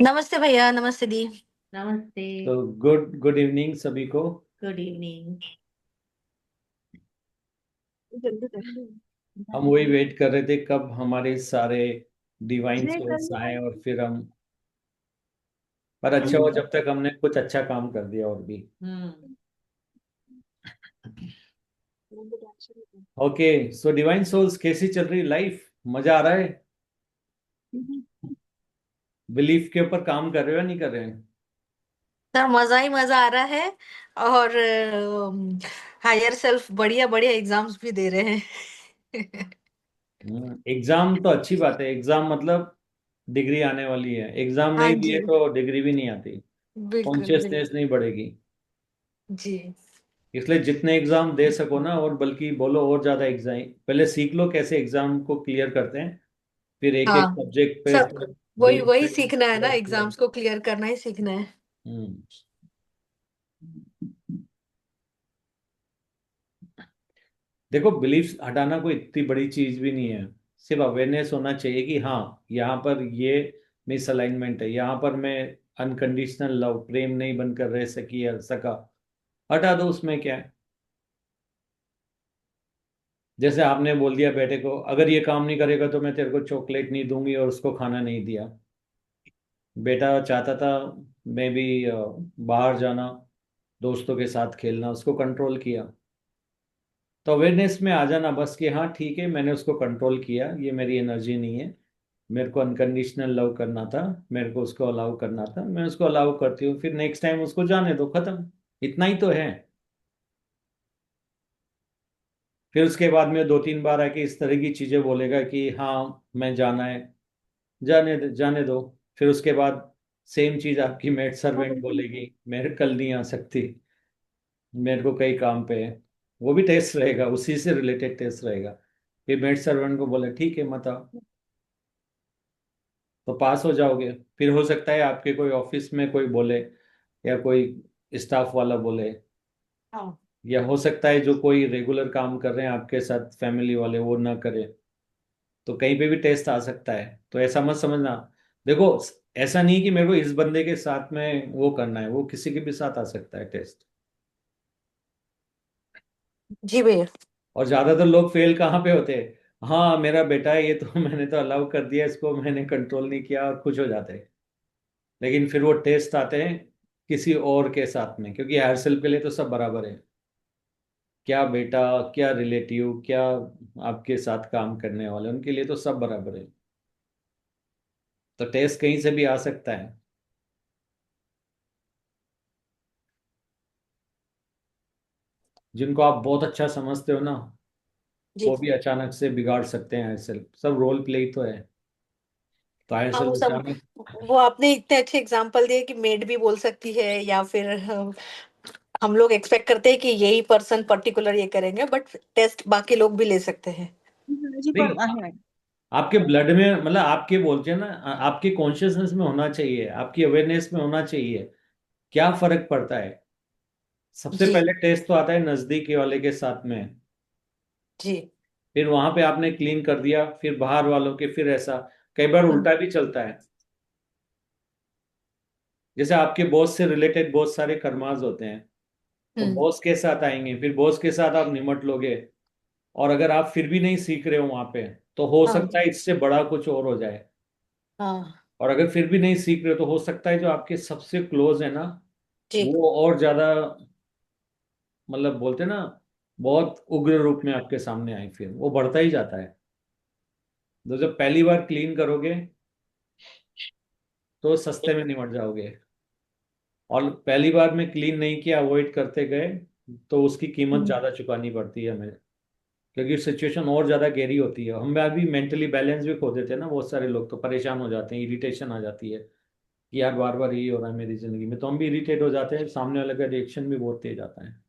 नमस्ते भैया, नमस्ते दी। नमस्ते। तो गुड गुड इवनिंग सभी को। Good evening. जल्दी कर। हम वही वेट कर रहे थे कब हमारे सारे डिवाइन सोल्स आए और फिर हम, पर अच्छा हुआ जब तक हमने कुछ अच्छा काम कर दिया और भी। हम्म। ओके, सो डिवाइन सोल्स कैसी चल रही लाइफ? मजा आ रहा है? बिलीफ के ऊपर काम कर रहे हो या नहीं कर रहे हैं? सर मजा ही मजा आ रहा है। और हायर सेल्फ बढ़िया बढ़िया एग्जाम्स भी दे रहे हैं। एग्जाम तो अच्छी बात है। एग्जाम मतलब डिग्री आने वाली है। एग्जाम हाँ नहीं जी। दिए तो डिग्री भी नहीं आती। बिल्कुल कॉन्शियसनेस बिल्कुल। नहीं बढ़ेगी। जी। इसलिए जितने एग्जाम दे सको ना, और बल्कि बोलो और ज्यादा एग्जाम पहले सीख लो कैसे एग्जाम को क्लियर करते हैं। फिर एक एक हाँ, सब्जेक्ट पे सब वही बिलीव वही पे सीखना है ना, वर्क करो। एग्जाम्स को क्लियर करना ही सीखना है। हम्म। देखो, बिलीफ हटाना कोई इतनी बड़ी चीज भी नहीं है। सिर्फ अवेयरनेस होना चाहिए कि हाँ, यहाँ पर ये मिसअलाइनमेंट है, यहाँ पर मैं अनकंडीशनल लव, प्रेम नहीं बनकर रह सकी या सका। हटा दो, उसमें क्या है। जैसे आपने बोल दिया बेटे को, अगर ये काम नहीं करेगा तो मैं तेरे को चॉकलेट नहीं दूंगी, और उसको खाना नहीं दिया। बेटा चाहता था मैं भी बाहर जाना, दोस्तों के साथ खेलना, उसको कंट्रोल किया। तो अवेयरनेस में आ जाना बस कि हाँ ठीक है, मैंने उसको कंट्रोल किया, ये मेरी एनर्जी नहीं है। मेरे को अनकंडीशनल लव करना था, मेरे को उसको अलाउ करना था, मैं उसको अलाउ करती हूँ, फिर नेक्स्ट टाइम उसको जाने दो, खत्म। इतना ही तो है। फिर उसके बाद में दो तीन बार आके इस तरह की चीजें बोलेगा कि हाँ मैं जाना है, जाने दो। फिर उसके बाद सेम चीज आपकी मेड सर्वेंट बोलेगी, मेरे कल नहीं आ सकती, मेरे को कई काम पे है। वो भी टेस्ट रहेगा, उसी से रिलेटेड टेस्ट रहेगा। फिर मेड सर्वेंट को बोले ठीक है मत आओ, तो पास हो जाओगे। फिर हो सकता है आपके कोई ऑफिस में कोई बोले, या कोई स्टाफ वाला बोले, हाँ या हो सकता है जो कोई रेगुलर काम कर रहे हैं आपके साथ फैमिली वाले वो ना करे, तो कहीं पे भी टेस्ट आ सकता है। तो ऐसा मत समझना। देखो, ऐसा नहीं कि मेरे को इस बंदे के साथ में वो करना है, वो किसी के भी साथ आ सकता है टेस्ट। जी भैया। और ज्यादातर लोग फेल कहाँ पे होते हैं? हाँ मेरा बेटा है ये तो मैंने तो अलाउ कर दिया इसको, मैंने कंट्रोल नहीं किया, और खुश हो जाते हैं। लेकिन फिर वो टेस्ट आते हैं किसी और के साथ में, क्योंकि हायर सेल्फ के लिए तो सब बराबर है। क्या बेटा, क्या रिलेटिव, क्या आपके साथ काम करने वाले, उनके लिए तो सब बराबर है। तो टेस्ट कहीं से भी आ सकता है। जिनको आप बहुत अच्छा समझते हो ना, जी। वो भी अचानक से बिगाड़ सकते हैं। हायर सेल्फ सब रोल प्ले ही तो है। तो हायर हाँ वो सेल्फ सब, अचानक। वो आपने इतने अच्छे एग्जाम्पल दिए कि मेड भी बोल सकती है, या फिर हम लोग एक्सपेक्ट करते हैं कि यही पर्सन पर्टिकुलर ये करेंगे, बट टेस्ट बाकी लोग भी ले सकते हैं। जी नहीं, पर है। आपके ब्लड में, मतलब आपके बोलते हैं ना, आपके कॉन्शियसनेस में होना चाहिए, आपकी अवेयरनेस में होना चाहिए। क्या फर्क पड़ता है? सबसे जी। पहले टेस्ट तो आता है नजदीकी वाले के साथ में। जी। फिर वहां पे आपने क्लीन कर दिया, फिर बाहर वालों के, फिर ऐसा। कई बार हम्म। उल्टा भी चलता है। जैसे आपके बॉस से रिलेटेड बहुत सारे कर्मास होते हैं, तो हम्म। बॉस के साथ आएंगे, फिर बॉस के साथ आप निमट लोगे। और अगर आप फिर भी नहीं सीख रहे हो वहां पे, तो हो हाँ। सकता है इससे बड़ा कुछ और हो जाए। हाँ और अगर फिर भी नहीं सीख रहे हो, तो हो सकता है जो आपके सबसे क्लोज है ना, जी। वो और ज्यादा, मतलब बोलते हैं ना, बहुत उग्र रूप में आपके सामने आए, फिर वो बढ़ता ही जाता है। तो जब पहली बार क्लीन करोगे तो सस्ते में निमट जाओगे। और पहली बार में क्लीन नहीं किया, अवॉइड करते गए, तो उसकी कीमत हम्म। ज्यादा चुकानी पड़ती है हमें। क्योंकि सिचुएशन और ज्यादा गहरी होती है, हम अभी मेंटली बैलेंस भी खो देते हैं ना, बहुत सारे लोग तो परेशान हो जाते हैं, इरिटेशन आ जाती है कि यार बार बार यही हो रहा है मेरी जिंदगी में, तो हम भी इरिटेट हो जाते हैं, सामने वाले का रिएक्शन भी बहुत तेज आता है।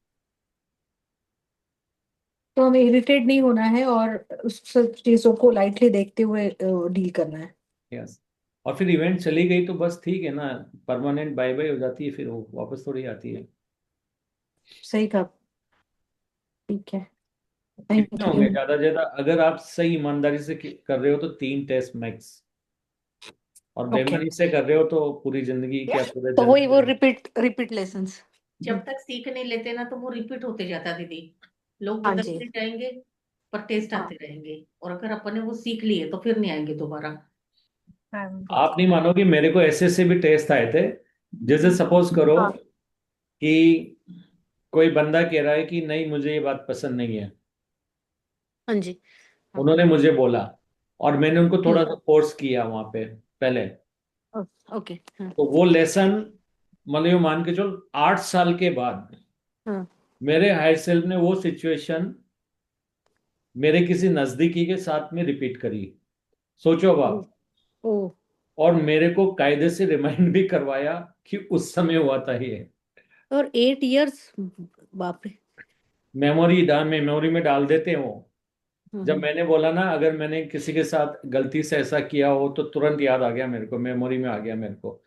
तो हमें इरिटेट नहीं होना है, और उस सब चीजों को लाइटली देखते हुए डील करना है। यस। और फिर इवेंट चली गई तो बस ठीक है ना, परमानेंट बाय बाय हो जाती है, फिर वो वापस थोड़ी आती है। सही कहा। ठीक है। कितने थैंक होंगे यू। ज्यादा से ज्यादा? अगर आप सही ईमानदारी से कर रहे हो तो तीन टेस्ट मैक्स। और ओके। बेईमानी से कर रहे हो तो पूरी जिंदगी क्या, पूरे तो वही वो जन्म। Repeat repeat lessons. जब तक सीख नहीं लेते ना तो वो रिपीट होते जाता दीदी। लोग हाँ जी। बदलते जाएंगे पर टेस्ट हाँ। आते रहेंगे, और अगर अपन ने वो सीख लिए तो फिर नहीं आएंगे दोबारा। हाँ आप नहीं मानोगे, मेरे को ऐसे से भी टेस्ट आए थे। जैसे सपोज करो हाँ। कि कोई बंदा कह रहा है कि नहीं मुझे ये बात पसंद नहीं है, हाँ जी। हाँ। उन्होंने मुझे बोला, और मैंने उनको थोड़ा हम्म। सा फोर्स किया वहां पे पहले। ओके। हाँ। तो वो लेसन, मतलब ये मान के चलो 8 साल के बाद हाँ। मेरे हायर सेल्फ ने वो सिचुएशन मेरे किसी नजदीकी के साथ में रिपीट करी। सोचो अब ओ। आप। ओ। और मेरे को कायदे से रिमाइंड भी करवाया कि उस समय हुआ था ये। और 8 इयर्स, बाप रे। मेमोरी में डाल देते हो। जब हम्म। मैंने बोला ना, अगर मैंने किसी के साथ गलती से ऐसा किया हो तो तुरंत याद आ गया मेरे को, मेमोरी में आ गया मेरे को।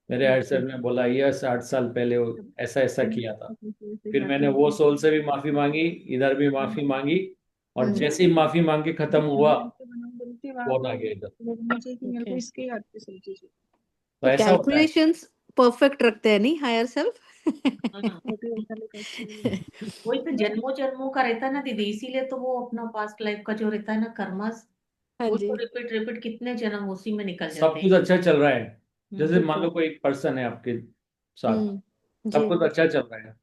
मेरे हायर ओके। सर ने बोला यस 8 साल पहले ऐसा ऐसा किया था। फिर मैंने हम्म। वो सोल से भी माफी मांगी, इधर भी माफी मांगी, और हम्म। जैसे ही माफी मांग के खत्म हुआ, फोन आ गया इधर। ओके। तो तो ऐसा होता है। कैलकुलेशंस परफेक्ट रखते हैं नहीं हायर सेल्फ। हम्म। वही तो जन्मों जन्मों का रहता है ना दीदी, इसीलिए तो वो अपना पास्ट लाइफ का जो रहता है ना कर्मास, हाँ वो जी। तो रिपीट रिपीट कितने जन्म उसी में निकल सब जाते कुछ हैं। अच्छा चल रहा है। जैसे मान बिल्कुल। लो कोई पर्सन है आपके साथ, जी। सब कुछ अच्छा चल रहा है,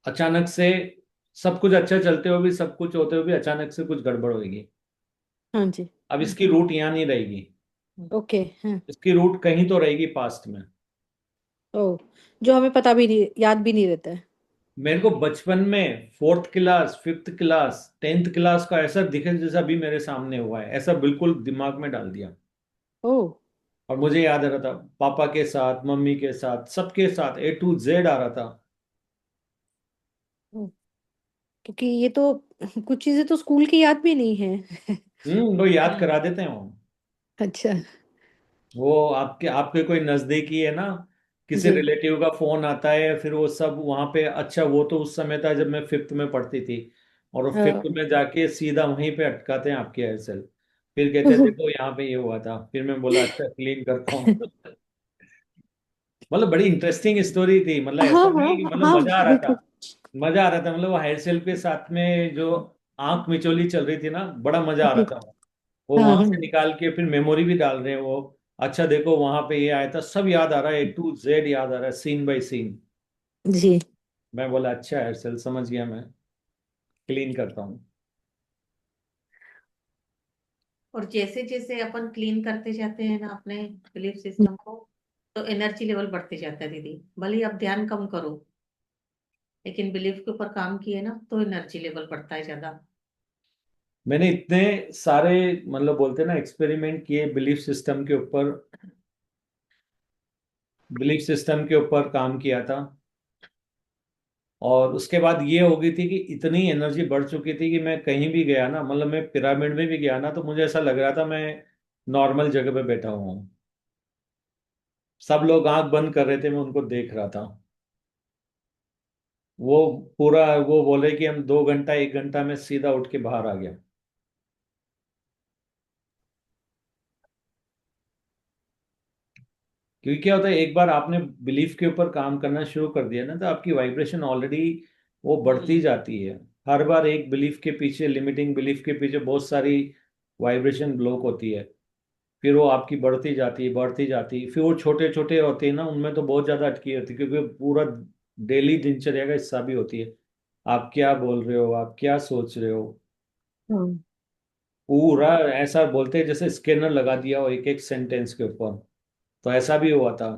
अचानक से सब कुछ अच्छा चलते हुए भी, सब कुछ होते हुए भी अचानक से कुछ गड़बड़ होगी। हाँ जी। अब इसकी रूट यहाँ नहीं रहेगी, हम्म। ओके। हाँ। इसकी रूट कहीं तो रहेगी पास्ट में। ओ, जो हमें पता भी नहीं, याद भी नहीं रहता है। मेरे को बचपन में 4th class, 5th class, 10th class का ऐसा दिखे जैसा अभी मेरे सामने हुआ है, ऐसा बिल्कुल दिमाग में डाल दिया। ओ। और मुझे याद आ रहा था, पापा के साथ, मम्मी के साथ, सबके साथ A to Z आ रहा था। ओ, क्योंकि ये तो कुछ चीजें तो स्कूल की याद भी नहीं है। वो याद हम्म। करा देते हैं वो। अच्छा। वो आपके आपके कोई नजदीकी है ना, किसी जी। रिलेटिव का फोन आता है, फिर वो सब वहां पे, अच्छा वो तो उस समय था जब मैं 5th में पढ़ती थी, और वो 5th हाँ। में जाके सीधा वहीं पे अटकाते हैं आपके एयरसेल। फिर कहते हैं देखो यहाँ पे ये हुआ था, फिर मैं बोला अच्छा क्लीन करता हूँ। मतलब बड़ी इंटरेस्टिंग स्टोरी थी, मतलब हाँ ऐसा हाँ नहीं कि, मतलब हाँ, मजा आ रहा था। बिल्कुल। मजा आ रहा था, मतलब वो हायर सेल के साथ में जो आंख मिचौली चल रही थी ना, बड़ा मजा आ रहा जी। था। वो हाँ वहां हाँ। से निकाल के फिर मेमोरी भी डाल रहे हैं वो। अच्छा देखो वहां पे ये आया था, सब याद आ रहा है, A to Z याद आ रहा है, सीन बाय सीन। जी। मैं बोला अच्छा है सर, समझ गया, मैं क्लीन करता हूँ। और जैसे जैसे अपन क्लीन करते जाते हैं ना अपने बिलीफ सिस्टम को, तो एनर्जी लेवल बढ़ते जाता है दीदी। भले ही आप ध्यान कम करो, लेकिन बिलीफ के ऊपर काम किए ना तो एनर्जी लेवल बढ़ता है ज्यादा। मैंने इतने सारे, मतलब बोलते हैं ना, एक्सपेरिमेंट किए बिलीफ सिस्टम के ऊपर काम किया था। और उसके बाद ये हो गई थी कि इतनी एनर्जी बढ़ चुकी थी कि मैं कहीं भी गया ना, मतलब मैं पिरामिड में भी गया ना, तो मुझे ऐसा लग रहा था मैं नॉर्मल जगह पे बैठा हुआ हूँ। सब लोग आंख बंद कर रहे थे, मैं उनको देख रहा था। वो पूरा, वो बोले कि हम 2 घंटा 1 घंटा में सीधा उठ के बाहर आ गया। क्योंकि क्या होता है, एक बार आपने बिलीफ के ऊपर काम करना शुरू कर दिया ना, तो आपकी वाइब्रेशन ऑलरेडी वो बढ़ती हम्म। जाती है। हर बार एक बिलीफ के पीछे, लिमिटिंग बिलीफ के पीछे बहुत सारी वाइब्रेशन ब्लॉक होती है। फिर वो आपकी बढ़ती जाती है, बढ़ती जाती है, फिर वो छोटे छोटे होते हैं ना, उनमें तो बहुत ज्यादा अटकी होती है, क्योंकि वो पूरा डेली दिनचर्या का हिस्सा भी होती है। आप क्या बोल रहे हो, आप क्या सोच रहे हो, हम्म। पूरा ऐसा बोलते हैं जैसे स्कैनर लगा दिया हो एक एक सेंटेंस के ऊपर। तो ऐसा भी हुआ था।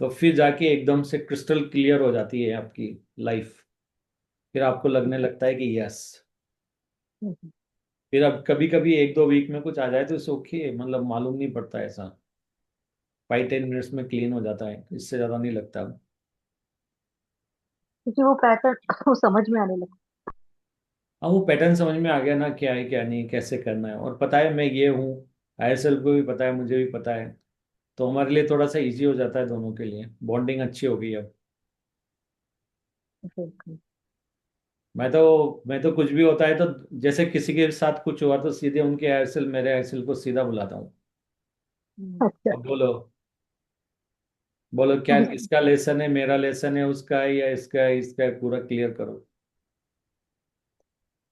तो फिर जाके एकदम से क्रिस्टल क्लियर हो जाती है आपकी लाइफ। फिर आपको लगने लगता है कि यस। फिर अब कभी कभी 1-2 वीक में कुछ आ जाए तो ओके, मतलब मालूम नहीं पड़ता ऐसा, 5-10 मिनट्स में क्लीन हो जाता है, इससे ज्यादा नहीं लगता। क्योंकि वो पैटर्न वो समझ में आने लगा। हाँ वो पैटर्न समझ में आ गया ना, क्या है क्या नहीं, कैसे करना है, और पता है मैं ये हूँ। ISL को भी पता है, मुझे भी पता है। तो हमारे लिए थोड़ा सा इजी हो जाता है, दोनों के लिए बॉन्डिंग अच्छी हो गई अब। बिल्कुल। मैं तो कुछ भी होता है तो जैसे किसी के साथ कुछ हुआ तो सीधे उनके एयरसेल मेरे एयरसेल को सीधा बुलाता हूँ। हम्म। अब बोलो, बोलो क्या अच्छा। किसका लेसन है, मेरा लेसन है, उसका है या इसका है, इसका है, पूरा क्लियर करो।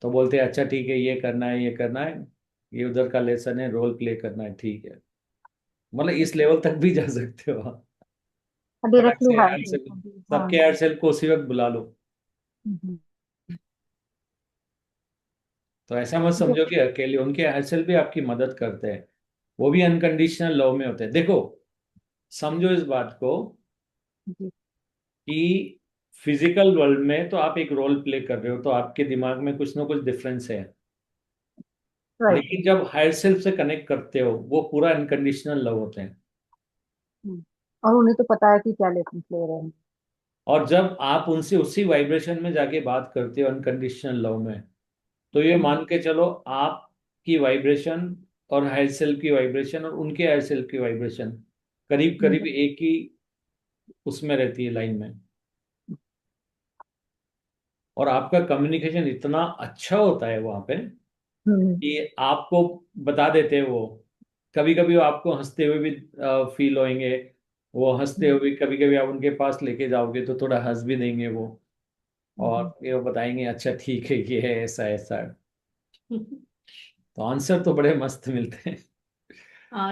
तो बोलते हैं अच्छा ठीक है, ये करना है, ये करना है, ये उधर का लेसन है, रोल प्ले करना है, ठीक है। मतलब इस लेवल तक भी जा सकते हो आप। फटाक डायरेक्टली से हायर एयरसेल, हाँ। सबके एयरसेल को उसी वक्त बुला लो। हम्म। तो ऐसा मत समझो कि अकेले, उनके एयरसेल भी आपकी मदद करते हैं। वो भी अनकंडीशनल लव में होते हैं। देखो, समझो इस बात को जी। कि फिजिकल वर्ल्ड में तो आप एक रोल प्ले कर रहे हो, तो आपके दिमाग में कुछ ना कुछ डिफरेंस है। राइट। लेकिन जब हायर सेल्फ से कनेक्ट करते हो, वो पूरा अनकंडीशनल लव होते हैं। और उन्हें तो पता है कि क्या लेसन ले रहे हैं। और जब आप उनसे उसी वाइब्रेशन में जाके बात करते हो अनकंडीशनल लव में, तो ये हम्म। मान के चलो आपकी वाइब्रेशन और हायर सेल्फ की वाइब्रेशन और उनके हायर सेल्फ की वाइब्रेशन करीब करीब हम्म। एक ही उसमें रहती है, लाइन में। और आपका कम्युनिकेशन इतना अच्छा होता है वहां पे हम्म। कि आपको बता देते हैं वो। कभी कभी वो आपको हंसते हुए भी फील होंगे। वो हंसते हम्म। हुए कभी कभी आप उनके पास लेके जाओगे तो थोड़ा हंस भी देंगे वो। हम्म। और ये वो बताएंगे अच्छा ठीक है, ये है, ऐसा ऐसा है। तो आंसर तो बड़े मस्त मिलते हैं।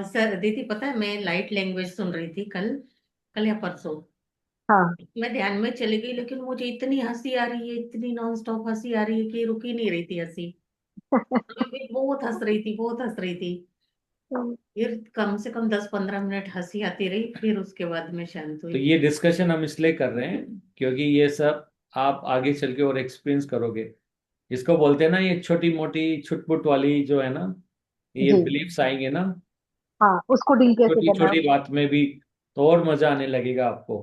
सर दीदी पता है मैं लाइट लैंग्वेज सुन रही थी कल, कल या परसों। हाँ। मैं ध्यान में चली गई, लेकिन मुझे इतनी हंसी आ रही है, इतनी नॉन स्टॉप हंसी आ रही है कि रुक ही नहीं रही थी हंसी। मैं भी बहुत हंस रही थी, बहुत हंस रही थी। फिर कम से कम 10-15 मिनट हंसी आती रही, फिर उसके बाद मैं शांत तो हुई। ये डिस्कशन हम इसलिए कर रहे हैं क्योंकि ये सब आप आगे चल के और एक्सपीरियंस करोगे। इसको बोलते हैं ना, ये छोटी मोटी छुटपुट वाली जो है ना, ये जी। बिलीफ्स आएंगे ना, हाँ, उसको डील कैसे छोटी करना छोटी बात में भी, तो और मजा आने लगेगा आपको।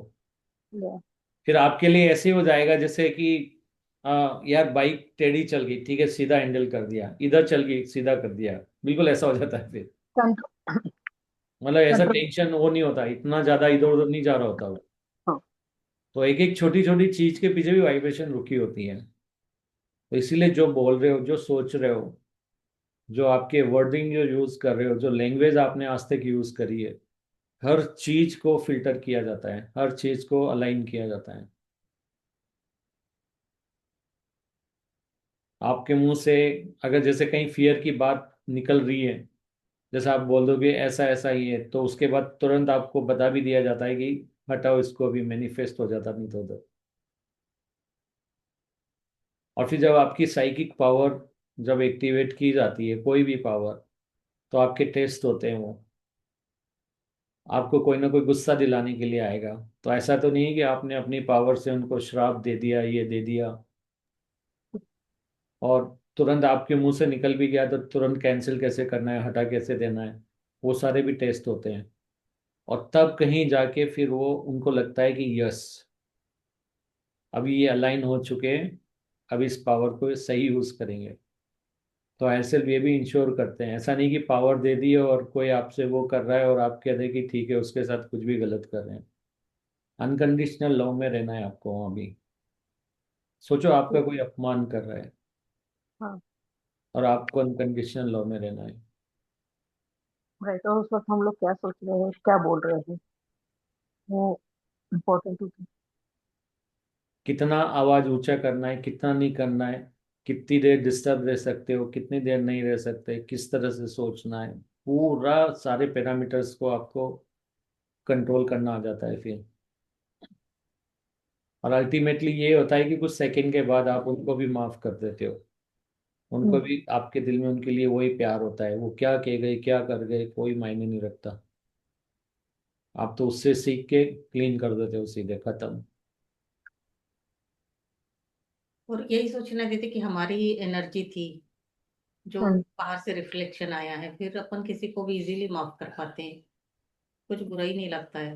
है। फिर आपके लिए ऐसे हो जाएगा जैसे कि यार बाइक टेढ़ी चल गई, ठीक है, सीधा हैंडल कर दिया, इधर चल गई सीधा कर दिया, बिल्कुल ऐसा हो जाता है फिर। कंट्रोल। मतलब ऐसा कंट्रोल। टेंशन वो नहीं होता, इतना ज्यादा इधर उधर नहीं जा रहा होता वो। हाँ। तो एक एक छोटी छोटी चीज के पीछे भी वाइब्रेशन रुकी होती है। तो इसीलिए जो बोल रहे हो, जो सोच रहे हो, जो आपके वर्डिंग जो यूज कर रहे हो, जो लैंग्वेज आपने आज तक यूज करी है, हर चीज को फिल्टर किया जाता है, हर चीज को अलाइन किया जाता है। आपके मुंह से अगर जैसे कहीं फियर की बात निकल रही है, जैसे आप बोल दोगे ऐसा ऐसा ही है, तो उसके बाद तुरंत आपको बता भी दिया जाता है कि हटाओ इसको, अभी मैनिफेस्ट हो जाता नहीं तो उधर। और फिर जब आपकी साइकिक पावर जब एक्टिवेट की जाती है, कोई भी पावर, तो आपके टेस्ट होते हैं वो। आपको कोई ना कोई गुस्सा दिलाने के लिए आएगा। तो ऐसा तो नहीं है कि आपने अपनी पावर से उनको श्राप दे दिया, ये दे दिया, और तुरंत आपके मुंह से निकल भी गया तो तुरंत कैंसिल कैसे करना है, हटा कैसे देना है। वो सारे भी टेस्ट होते हैं। और तब कहीं जाके फिर वो उनको लगता है कि यस, अभी ये अलाइन हो चुके हैं, अब इस पावर को सही यूज करेंगे। तो ऐसे ये भी इंश्योर करते हैं, ऐसा नहीं कि पावर दे दी और कोई आपसे वो कर रहा है और आप कहते हैं कि ठीक है, उसके साथ कुछ भी गलत कर रहे हैं। अनकंडीशनल लव में रहना है आपको अभी। सोचो आपका कोई अपमान कर रहा है हाँ। और आपको अनकंडीशनल लव में रहना है। राइट। और उस वक्त हम लोग क्या सोच रहे हैं, क्या बोल रहे हैं, वो इम्पोर्टेंट होता है। कितना आवाज ऊंचा करना है, कितना नहीं करना है, कितनी देर डिस्टर्ब रह सकते हो, कितनी देर नहीं रह सकते, किस तरह से सोचना है, पूरा सारे पैरामीटर्स को आपको कंट्रोल करना आ जाता है फिर। और अल्टीमेटली ये होता है कि कुछ सेकंड के बाद आप उनको भी माफ कर देते हो। उनको हम्म। भी आपके दिल में उनके लिए वही प्यार होता है, वो क्या कह गए क्या कर गए कोई मायने नहीं रखता। आप तो उससे सीख के क्लीन कर देते हो, सीधे खत्म। और यही सोचना दीदी कि हमारी एनर्जी थी जो हम्म। बाहर से रिफ्लेक्शन आया है, फिर अपन किसी को भी इजीली माफ कर पाते हैं, कुछ बुरा ही नहीं लगता है।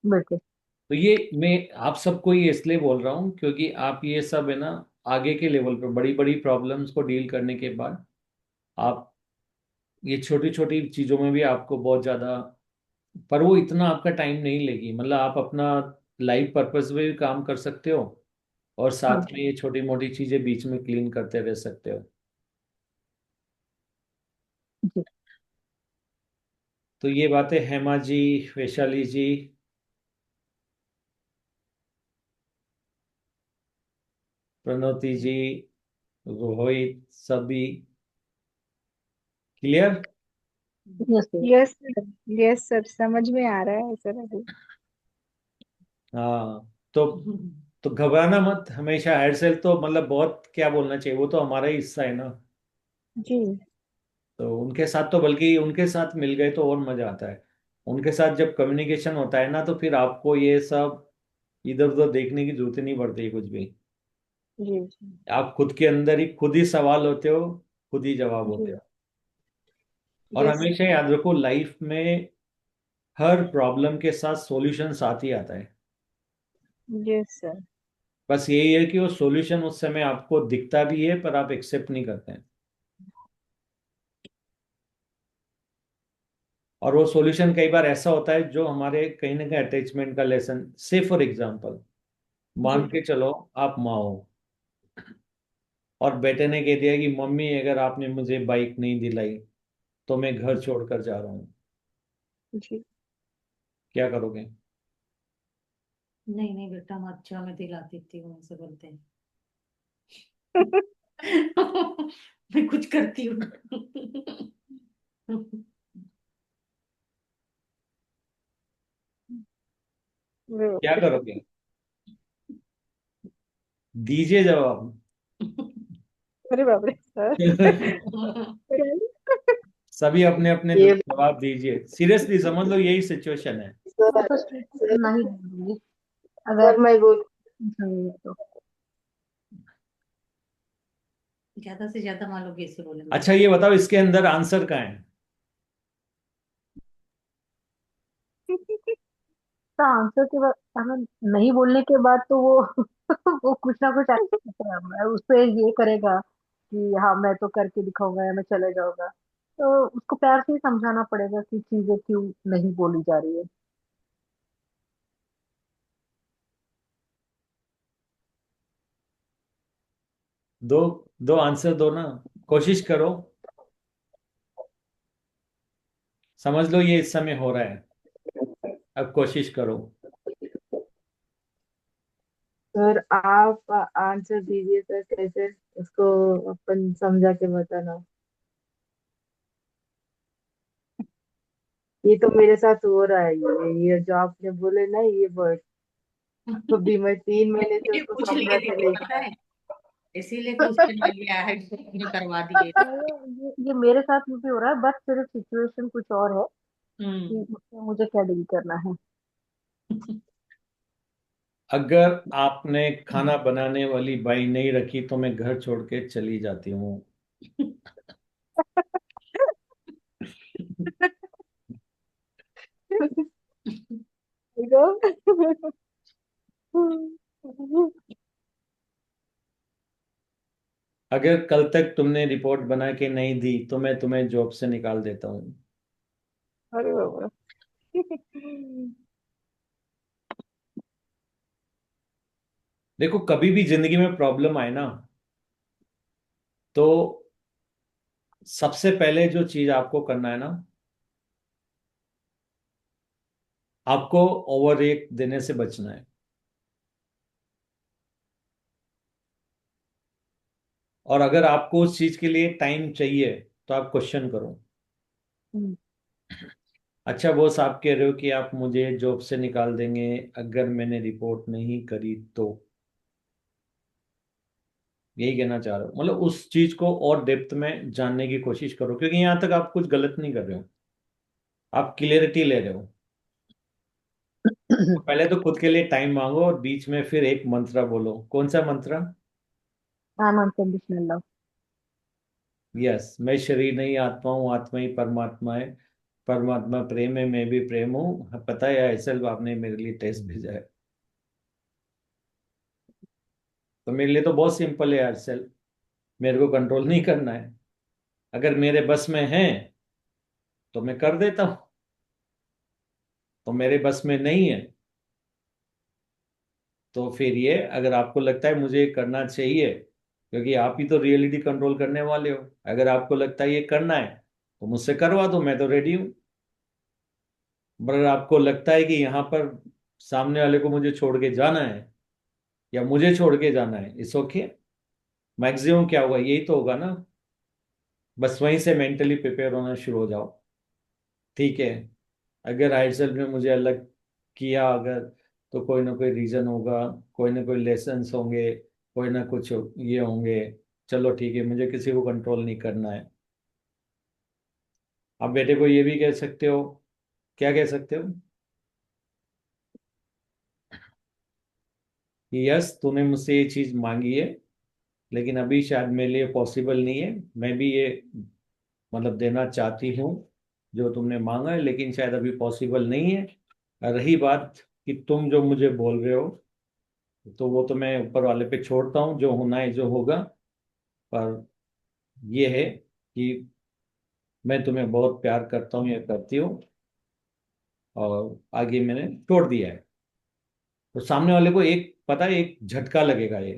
बिल्कुल। तो ये मैं आप सबको ये इसलिए बोल रहा हूँ क्योंकि आप ये सब है ना, आगे के लेवल पे बड़ी बड़ी प्रॉब्लम्स को डील करने के बाद आप ये छोटी छोटी चीजों में भी आपको बहुत ज्यादा, पर वो इतना आपका टाइम नहीं लेगी। मतलब आप अपना लाइफ पर्पस में भी काम कर सकते हो और साथ में ये छोटी मोटी चीजें बीच में क्लीन करते रह सकते हो। जी। तो ये बातें हेमा जी, वैशाली जी, प्रणोति जी, रोहित, सभी clear. Yes sir. Yes sir, yes sir, समझ में आ रहा है सर अभी। हाँ, तो घबराना मत हमेशा। हेड सेल तो मतलब बहुत क्या बोलना चाहिए, वो तो हमारा ही हिस्सा है ना। जी। तो उनके साथ तो, बल्कि उनके साथ मिल गए तो और मजा आता है। उनके साथ जब कम्युनिकेशन होता है ना, तो फिर आपको ये सब इधर उधर देखने की जरूरत ही नहीं पड़ती कुछ भी। जी। जी। आप खुद के अंदर ही खुद ही सवाल होते हो, खुद ही जवाब होते जी। हो। और यस। हमेशा याद रखो, लाइफ में हर प्रॉब्लम के साथ सॉल्यूशन साथ ही आता है। Yes sir. बस यही है कि वो सॉल्यूशन उस समय आपको दिखता भी है पर आप एक्सेप्ट नहीं करते हैं। और वो सॉल्यूशन कई बार ऐसा होता है जो हमारे कहीं ना कहीं अटैचमेंट का लेसन, से फॉर एग्जांपल मान जी। के चलो, आप माँ हो और बेटे ने कह दिया कि मम्मी अगर आपने मुझे बाइक नहीं दिलाई तो मैं घर छोड़कर जा रहा हूँ, जी। क्या करोगे? नहीं नहीं बेटा, मैं अच्छा, मैं दिलाती थी, हूँ ऐसे बोलते हैं। मैं कुछ करती हूँ। क्या करोगे? दीजिए जवाब। अरे बाप रे सर। सभी अपने अपने ये जवाब दीजिए, सीरियसली समझ लो यही सिचुएशन है। मैं तो नहीं बोलूंगी अगर मैं बोल नहीं है तो। ज्यादा से ज्यादा मान लो कैसे बोलेंगे। अच्छा ये बताओ, इसके अंदर आंसर कहाँ है? तो आंसर के बाद हमें नहीं बोलने के बाद तो वो वो कुछ ना कुछ उस पे ये करेगा कि हाँ मैं तो करके दिखाऊंगा या मैं चले जाऊंगा। तो उसको प्यार से ही समझाना पड़ेगा कि चीजें क्यों नहीं बोली जा रही है। दो, दो आंसर दो ना, कोशिश करो। समझ लो ये इस समय हो रहा है, अब कोशिश करो। सर आप आंसर दीजिए सर, कैसे उसको अपन समझा के बताना। ये तो मेरे साथ हो रहा है, ये जो आपने बोले ना ये वर्ड, तो भी मैं 3 महीने से ये उसको पूछ समझा लिए के दीदी, लेके पता आई। है, इसीलिए क्वेश्चन ले लिया है, करवा दिए। ये मेरे साथ भी हो रहा है बस सिर्फ सिचुएशन कुछ और है कि हम्म। उसमें मुझे क्या डील करना है। अगर आपने खाना बनाने वाली बाई नहीं रखी तो मैं घर छोड़ के चली जाती हूँ। देखो। अगर कल तक तुमने रिपोर्ट बना के नहीं दी तो मैं तुम्हें जॉब से निकाल देता हूँ। अरे बाबा। देखो, कभी भी जिंदगी में प्रॉब्लम आए ना, तो सबसे पहले जो चीज आपको करना है ना, आपको ओवर रिएक्ट देने से बचना है। और अगर आपको उस चीज के लिए टाइम चाहिए तो आप क्वेश्चन करो। हम्म। अच्छा बॉस, आप कह रहे हो कि आप मुझे जॉब से निकाल देंगे अगर मैंने रिपोर्ट नहीं करी तो, यही कहना चाह रहे हो? मतलब उस चीज को और डेप्थ में जानने की कोशिश करो, क्योंकि यहां तक आप कुछ गलत नहीं कर रहे हो, आप क्लियरिटी ले रहे हो। तो पहले तो खुद के लिए टाइम मांगो और बीच में फिर एक मंत्र बोलो। कौन सा मंत्र? आई एम अनकंडीशनल लव। यस, मैं शरीर नहीं आत्मा हूँ, आत्मा ही परमात्मा है, परमात्मा प्रेम है, मैं भी प्रेम हूँ। पता है ऐसे आपने मेरे लिए टेस्ट भेजा है। तो मेरे लिए तो बहुत सिंपल है यार सेल, मेरे को कंट्रोल नहीं करना है। अगर मेरे बस में है तो मैं कर देता हूँ, तो मेरे बस में नहीं है तो फिर ये अगर आपको लगता है मुझे ये करना चाहिए, क्योंकि आप ही तो रियलिटी कंट्रोल करने वाले हो, अगर आपको लगता है ये करना है तो मुझसे करवा दो, मैं तो रेडी हूँ। अगर आपको लगता है कि यहाँ पर सामने वाले को मुझे छोड़ के जाना है या मुझे छोड़ के जाना है, इट्स ओके। मैक्सिमम क्या होगा, यही तो होगा ना। बस वहीं से मेंटली प्रिपेयर होना शुरू हो जाओ। ठीक है, अगर हायर सेल्फ ने मुझे अलग किया अगर, तो कोई ना कोई रीजन होगा, कोई ना कोई लेसन्स होंगे, कोई ना कुछ ये होंगे। चलो ठीक है, मुझे किसी को कंट्रोल नहीं करना है। आप बेटे को ये भी कह सकते हो, क्या कह सकते हो कि यस तूने मुझसे ये चीज मांगी है, लेकिन अभी शायद मेरे लिए पॉसिबल नहीं है। मैं भी ये मतलब देना चाहती हूँ जो तुमने मांगा है, लेकिन शायद अभी पॉसिबल नहीं है। और रही बात कि तुम जो मुझे बोल रहे हो, तो वो तो मैं ऊपर वाले पे छोड़ता हूँ, जो होना है जो होगा। पर ये है कि मैं तुम्हें बहुत प्यार करता हूँ या करती हूँ, और आगे मैंने छोड़ दिया है। तो सामने वाले को एक पता है, एक झटका लगेगा ये,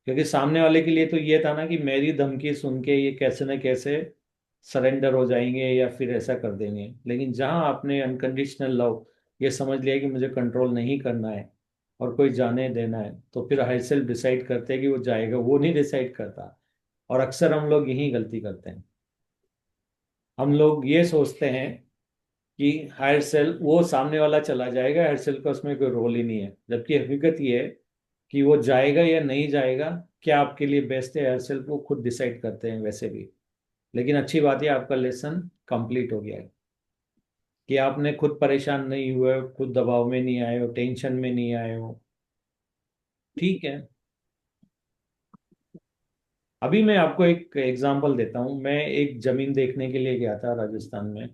क्योंकि सामने वाले के लिए तो ये था ना कि मेरी धमकी सुन के ये कैसे न कैसे सरेंडर हो जाएंगे या फिर ऐसा कर देंगे। लेकिन जहां आपने अनकंडीशनल लव ये समझ लिया कि मुझे कंट्रोल नहीं करना है और कोई जाने देना है, तो फिर हाई सेल्फ डिसाइड करते हैं कि वो जाएगा, वो नहीं डिसाइड करता। और अक्सर हम लोग यही गलती करते हैं। हम लोग ये सोचते हैं कि हायर सेल्फ वो सामने वाला चला जाएगा, हायर सेल्फ का उसमें कोई रोल ही नहीं है, जबकि हकीकत ये है कि वो जाएगा या नहीं जाएगा, क्या आपके लिए बेस्ट है, हायर सेल्फ वो खुद डिसाइड करते हैं वैसे भी। लेकिन अच्छी बात है, आपका लेसन कंप्लीट हो गया है कि आपने खुद परेशान नहीं हुए, खुद दबाव में नहीं आए हो, टेंशन में नहीं आए हो। ठीक है, अभी मैं आपको एक एग्जांपल देता हूँ। मैं एक जमीन देखने के लिए गया था राजस्थान में,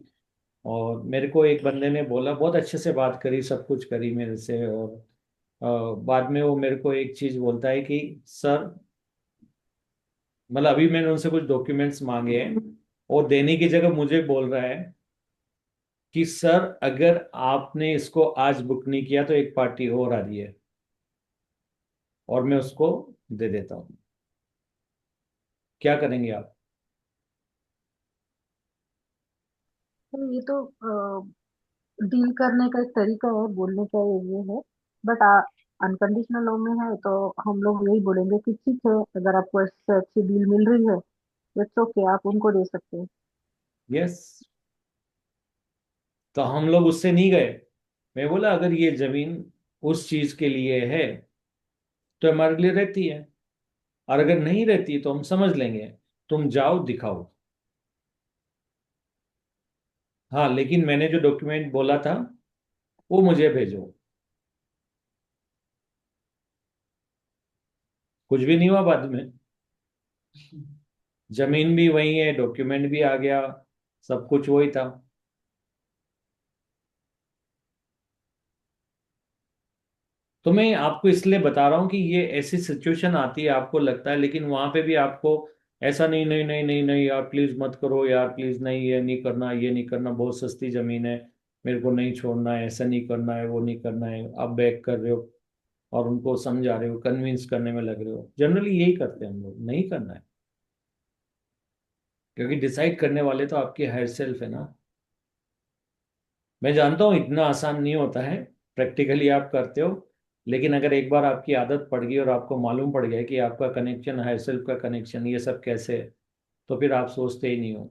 और मेरे को एक बंदे ने बोला, बहुत अच्छे से बात करी, सब कुछ करी मेरे से। और बाद में वो मेरे को एक चीज बोलता है कि सर, मतलब अभी मैंने उनसे कुछ डॉक्यूमेंट्स मांगे हैं, और देने की जगह मुझे बोल रहा है कि सर अगर आपने इसको आज बुक नहीं किया तो एक पार्टी और आ रही है और मैं उसको दे देता हूँ। क्या करेंगे आप? तो ये तो डील करने का एक तरीका है, बोलने का ये है। बट अनकंडीशनल लव में है तो हम लोग यही बोलेंगे कि ठीक है, अगर आपको इससे अच्छी डील मिल रही है, इट्स ओके, आप उनको दे सकते हैं। यस, तो हम लोग उससे नहीं गए। मैं बोला अगर ये जमीन उस चीज के लिए है तो हमारे लिए रहती है, और अगर नहीं रहती तो हम समझ लेंगे। तुम जाओ दिखाओ। हाँ, लेकिन मैंने जो डॉक्यूमेंट बोला था वो मुझे भेजो। कुछ भी नहीं हुआ बाद में, जमीन भी वही है, डॉक्यूमेंट भी आ गया, सब कुछ वही था। तो मैं आपको इसलिए बता रहा हूँ कि ये ऐसी सिचुएशन आती है, आपको लगता है, लेकिन वहां पे भी आपको ऐसा नहीं नहीं नहीं नहीं नहीं यार प्लीज मत करो, यार प्लीज नहीं, ये नहीं करना, ये नहीं करना, बहुत सस्ती जमीन है, मेरे को नहीं छोड़ना है, ऐसा नहीं करना है, वो नहीं करना है, आप बैक कर रहे हो और उनको समझा रहे हो, कन्विंस करने में लग रहे हो। जनरली यही करते हैं हम लोग, नहीं करना है, क्योंकि डिसाइड करने वाले तो आपके हायर सेल्फ है ना। मैं जानता हूँ इतना आसान नहीं होता है, प्रैक्टिकली आप करते हो, लेकिन अगर एक बार आपकी आदत पड़ गई और आपको मालूम पड़ गया कि आपका कनेक्शन, हायर सेल्फ का कनेक्शन, ये सब कैसे है, तो फिर आप सोचते ही नहीं हो।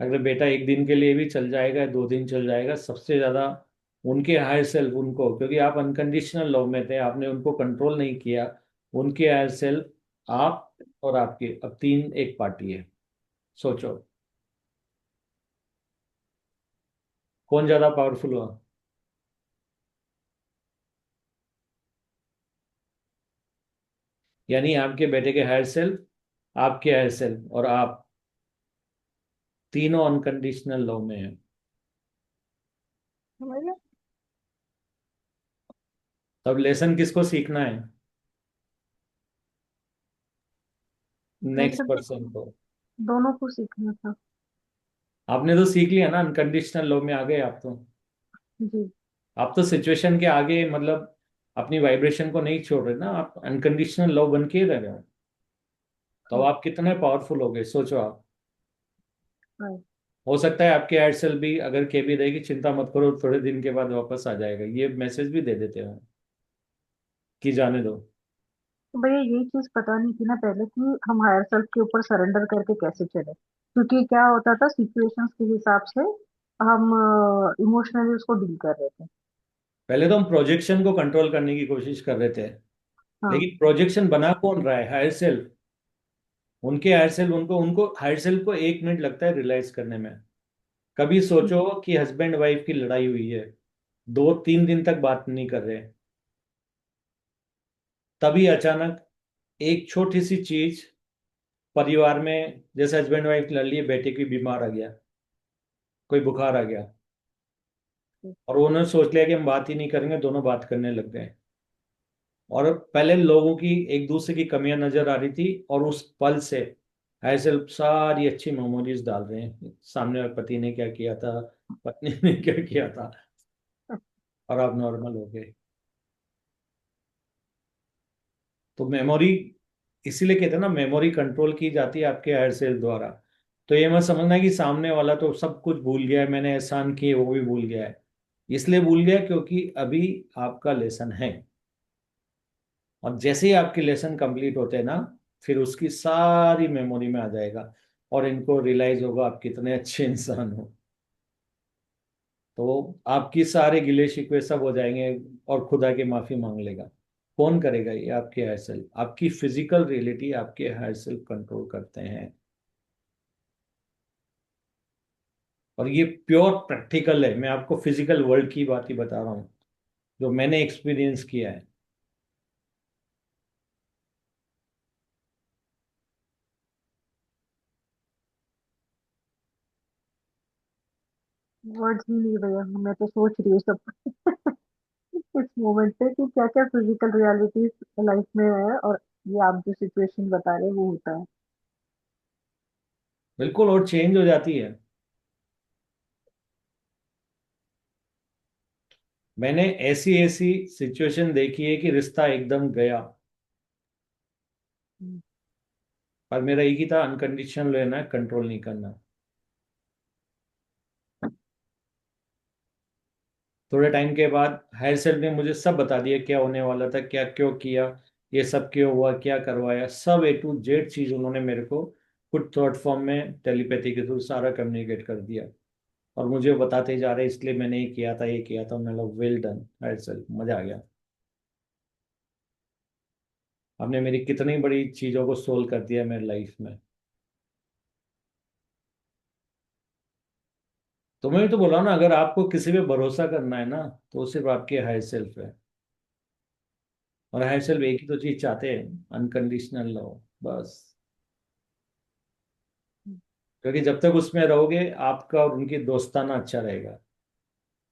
अगर बेटा एक दिन के लिए भी चल जाएगा, 2 दिन चल जाएगा, सबसे ज्यादा उनके हायर सेल्फ उनको, क्योंकि आप अनकंडीशनल लव में थे, आपने उनको कंट्रोल नहीं किया, उनके हायर सेल्फ आप और आपके, अब तीन एक पार्टी है। सोचो कौन ज्यादा पावरफुल हुआ। यानी आपके बेटे के हायर सेल्फ, आपके हायर सेल्फ और आप, तीनों अनकंडीशनल लव में है। समझ गए? तब लेसन किसको सीखना है? नेक्स्ट लेसन तो पर्सन को। दोनों को सीखना था। आपने तो सीख लिया ना, अनकंडीशनल लव में आ गए आप तो। जी। आप तो सिचुएशन के आगे, मतलब अपनी वाइब्रेशन को नहीं छोड़ रहे ना, आप अनकंडीशनल लव बन के ही रह रहे हो, तो आप कितने पावरफुल हो गए सोचो आप। right. हो सकता है आपके हार्ट सेल भी अगर के भी रहेगी, चिंता मत करो, थोड़े दिन के बाद वापस आ जाएगा, ये मैसेज भी दे देते हैं कि जाने दो। तो भैया यही चीज पता नहीं थी ना पहले कि हम हायर सेल्फ के ऊपर सरेंडर करके कैसे चले, क्योंकि क्या होता था सिचुएशंस के हिसाब से हम इमोशनली उसको डील कर रहे थे। पहले तो हम प्रोजेक्शन को कंट्रोल करने की कोशिश कर रहे थे, हाँ। लेकिन प्रोजेक्शन बना कौन रहा है? Higher self. उनके हायर सेल्फ, उनको उनको हायर सेल्फ को 1 मिनट लगता है रियलाइज करने में। कभी सोचो कि हस्बैंड वाइफ की लड़ाई हुई है, 2-3 दिन तक बात नहीं कर रहे, तभी अचानक एक छोटी सी चीज परिवार में, जैसे हस्बैंड वाइफ लड़ लिए, बेटे की बीमार आ गया, कोई बुखार आ गया, और उन्होंने सोच लिया कि हम बात ही नहीं करेंगे, दोनों बात करने लग गए। और पहले लोगों की एक दूसरे की कमियां नजर आ रही थी, और उस पल से ऐसे सारी अच्छी मेमोरीज डाल रहे हैं, सामने वाले पति ने क्या किया था, पत्नी ने क्या किया था, और आप नॉर्मल हो गए। तो मेमोरी, इसीलिए कहते हैं ना, मेमोरी कंट्रोल की जाती है आपके हायर सेल द्वारा। तो ये मत समझना है कि सामने वाला तो सब कुछ भूल गया है, मैंने एहसान किए वो भी भूल गया है। इसलिए भूल गया क्योंकि अभी आपका लेसन है, और जैसे ही आपके लेसन कंप्लीट होते हैं ना, फिर उसकी सारी मेमोरी में आ जाएगा, और इनको रियलाइज होगा आप कितने अच्छे इंसान हो। तो आपकी सारे गिले शिकवे सब हो जाएंगे, और खुदा की माफी मांग लेगा। कौन करेगा ये? आपके हायर सेल्फ, आपकी फिजिकल रियलिटी आपके हायर सेल्फ कंट्रोल करते हैं। और ये प्योर प्रैक्टिकल है, मैं आपको फिजिकल वर्ल्ड की बात ही बता रहा हूँ, जो मैंने एक्सपीरियंस किया है। वर्ड्स ही नहीं भैया, मैं तो सोच रही हूँ सब इस मोमेंट पे कि क्या क्या फिजिकल रियलिटीज लाइफ में है, और ये आप जो सिचुएशन बता रहे हैं वो होता है। बिल्कुल, और चेंज हो जाती है। मैंने ऐसी ऐसी सिचुएशन देखी है कि रिश्ता एकदम गया, हम्म। पर मेरा एक ही था, अनकंडीशनल लेना है, कंट्रोल नहीं करना। थोड़े टाइम के बाद हायर सेल्फ ने मुझे सब बता दिया, क्या होने वाला था, क्या क्यों किया, ये सब क्यों हुआ, क्या करवाया, सब A to Z चीज उन्होंने मेरे को खुद थॉट फॉर्म में टेलीपैथी के थ्रू सारा कम्युनिकेट कर दिया, और मुझे बताते जा रहे, इसलिए मैंने ये किया था, ये किया था। मैंने बोला वेल डन हायर सेल्फ, मजा आ गया, आपने मेरी कितनी बड़ी चीजों को सोल्व कर दिया मेरी लाइफ में। तो मैं तो बोल रहा हूँ ना, अगर आपको किसी पे भरोसा करना है ना, तो वो सिर्फ आपके हायर सेल्फ है। और हायर सेल्फ एक ही तो चीज चाहते हैं, अनकंडीशनल लव, बस। क्योंकि जब तक उसमें रहोगे, आपका और उनकी दोस्ताना अच्छा रहेगा।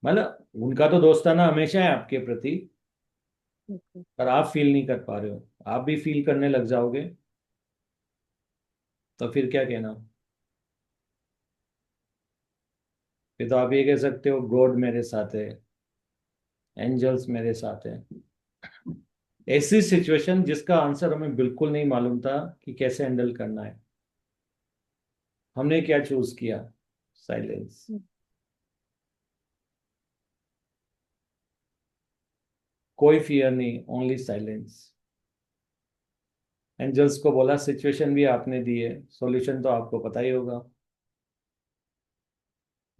मतलब उनका तो दोस्ताना हमेशा है आपके प्रति, Okay. पर आप फील नहीं कर पा रहे हो, आप भी फील करने लग जाओगे, तो फिर क्या कहना? फिर तो आप ये कह सकते हो गॉड मेरे साथ है, एंजल्स मेरे साथ है। ऐसी सिचुएशन जिसका आंसर हमें बिल्कुल नहीं मालूम था कि कैसे हैंडल करना है, हमने क्या चूज किया? साइलेंस। कोई फियर नहीं, ओनली साइलेंस। एंजल्स को बोला सिचुएशन भी आपने दी है, सॉल्यूशन तो आपको पता ही होगा,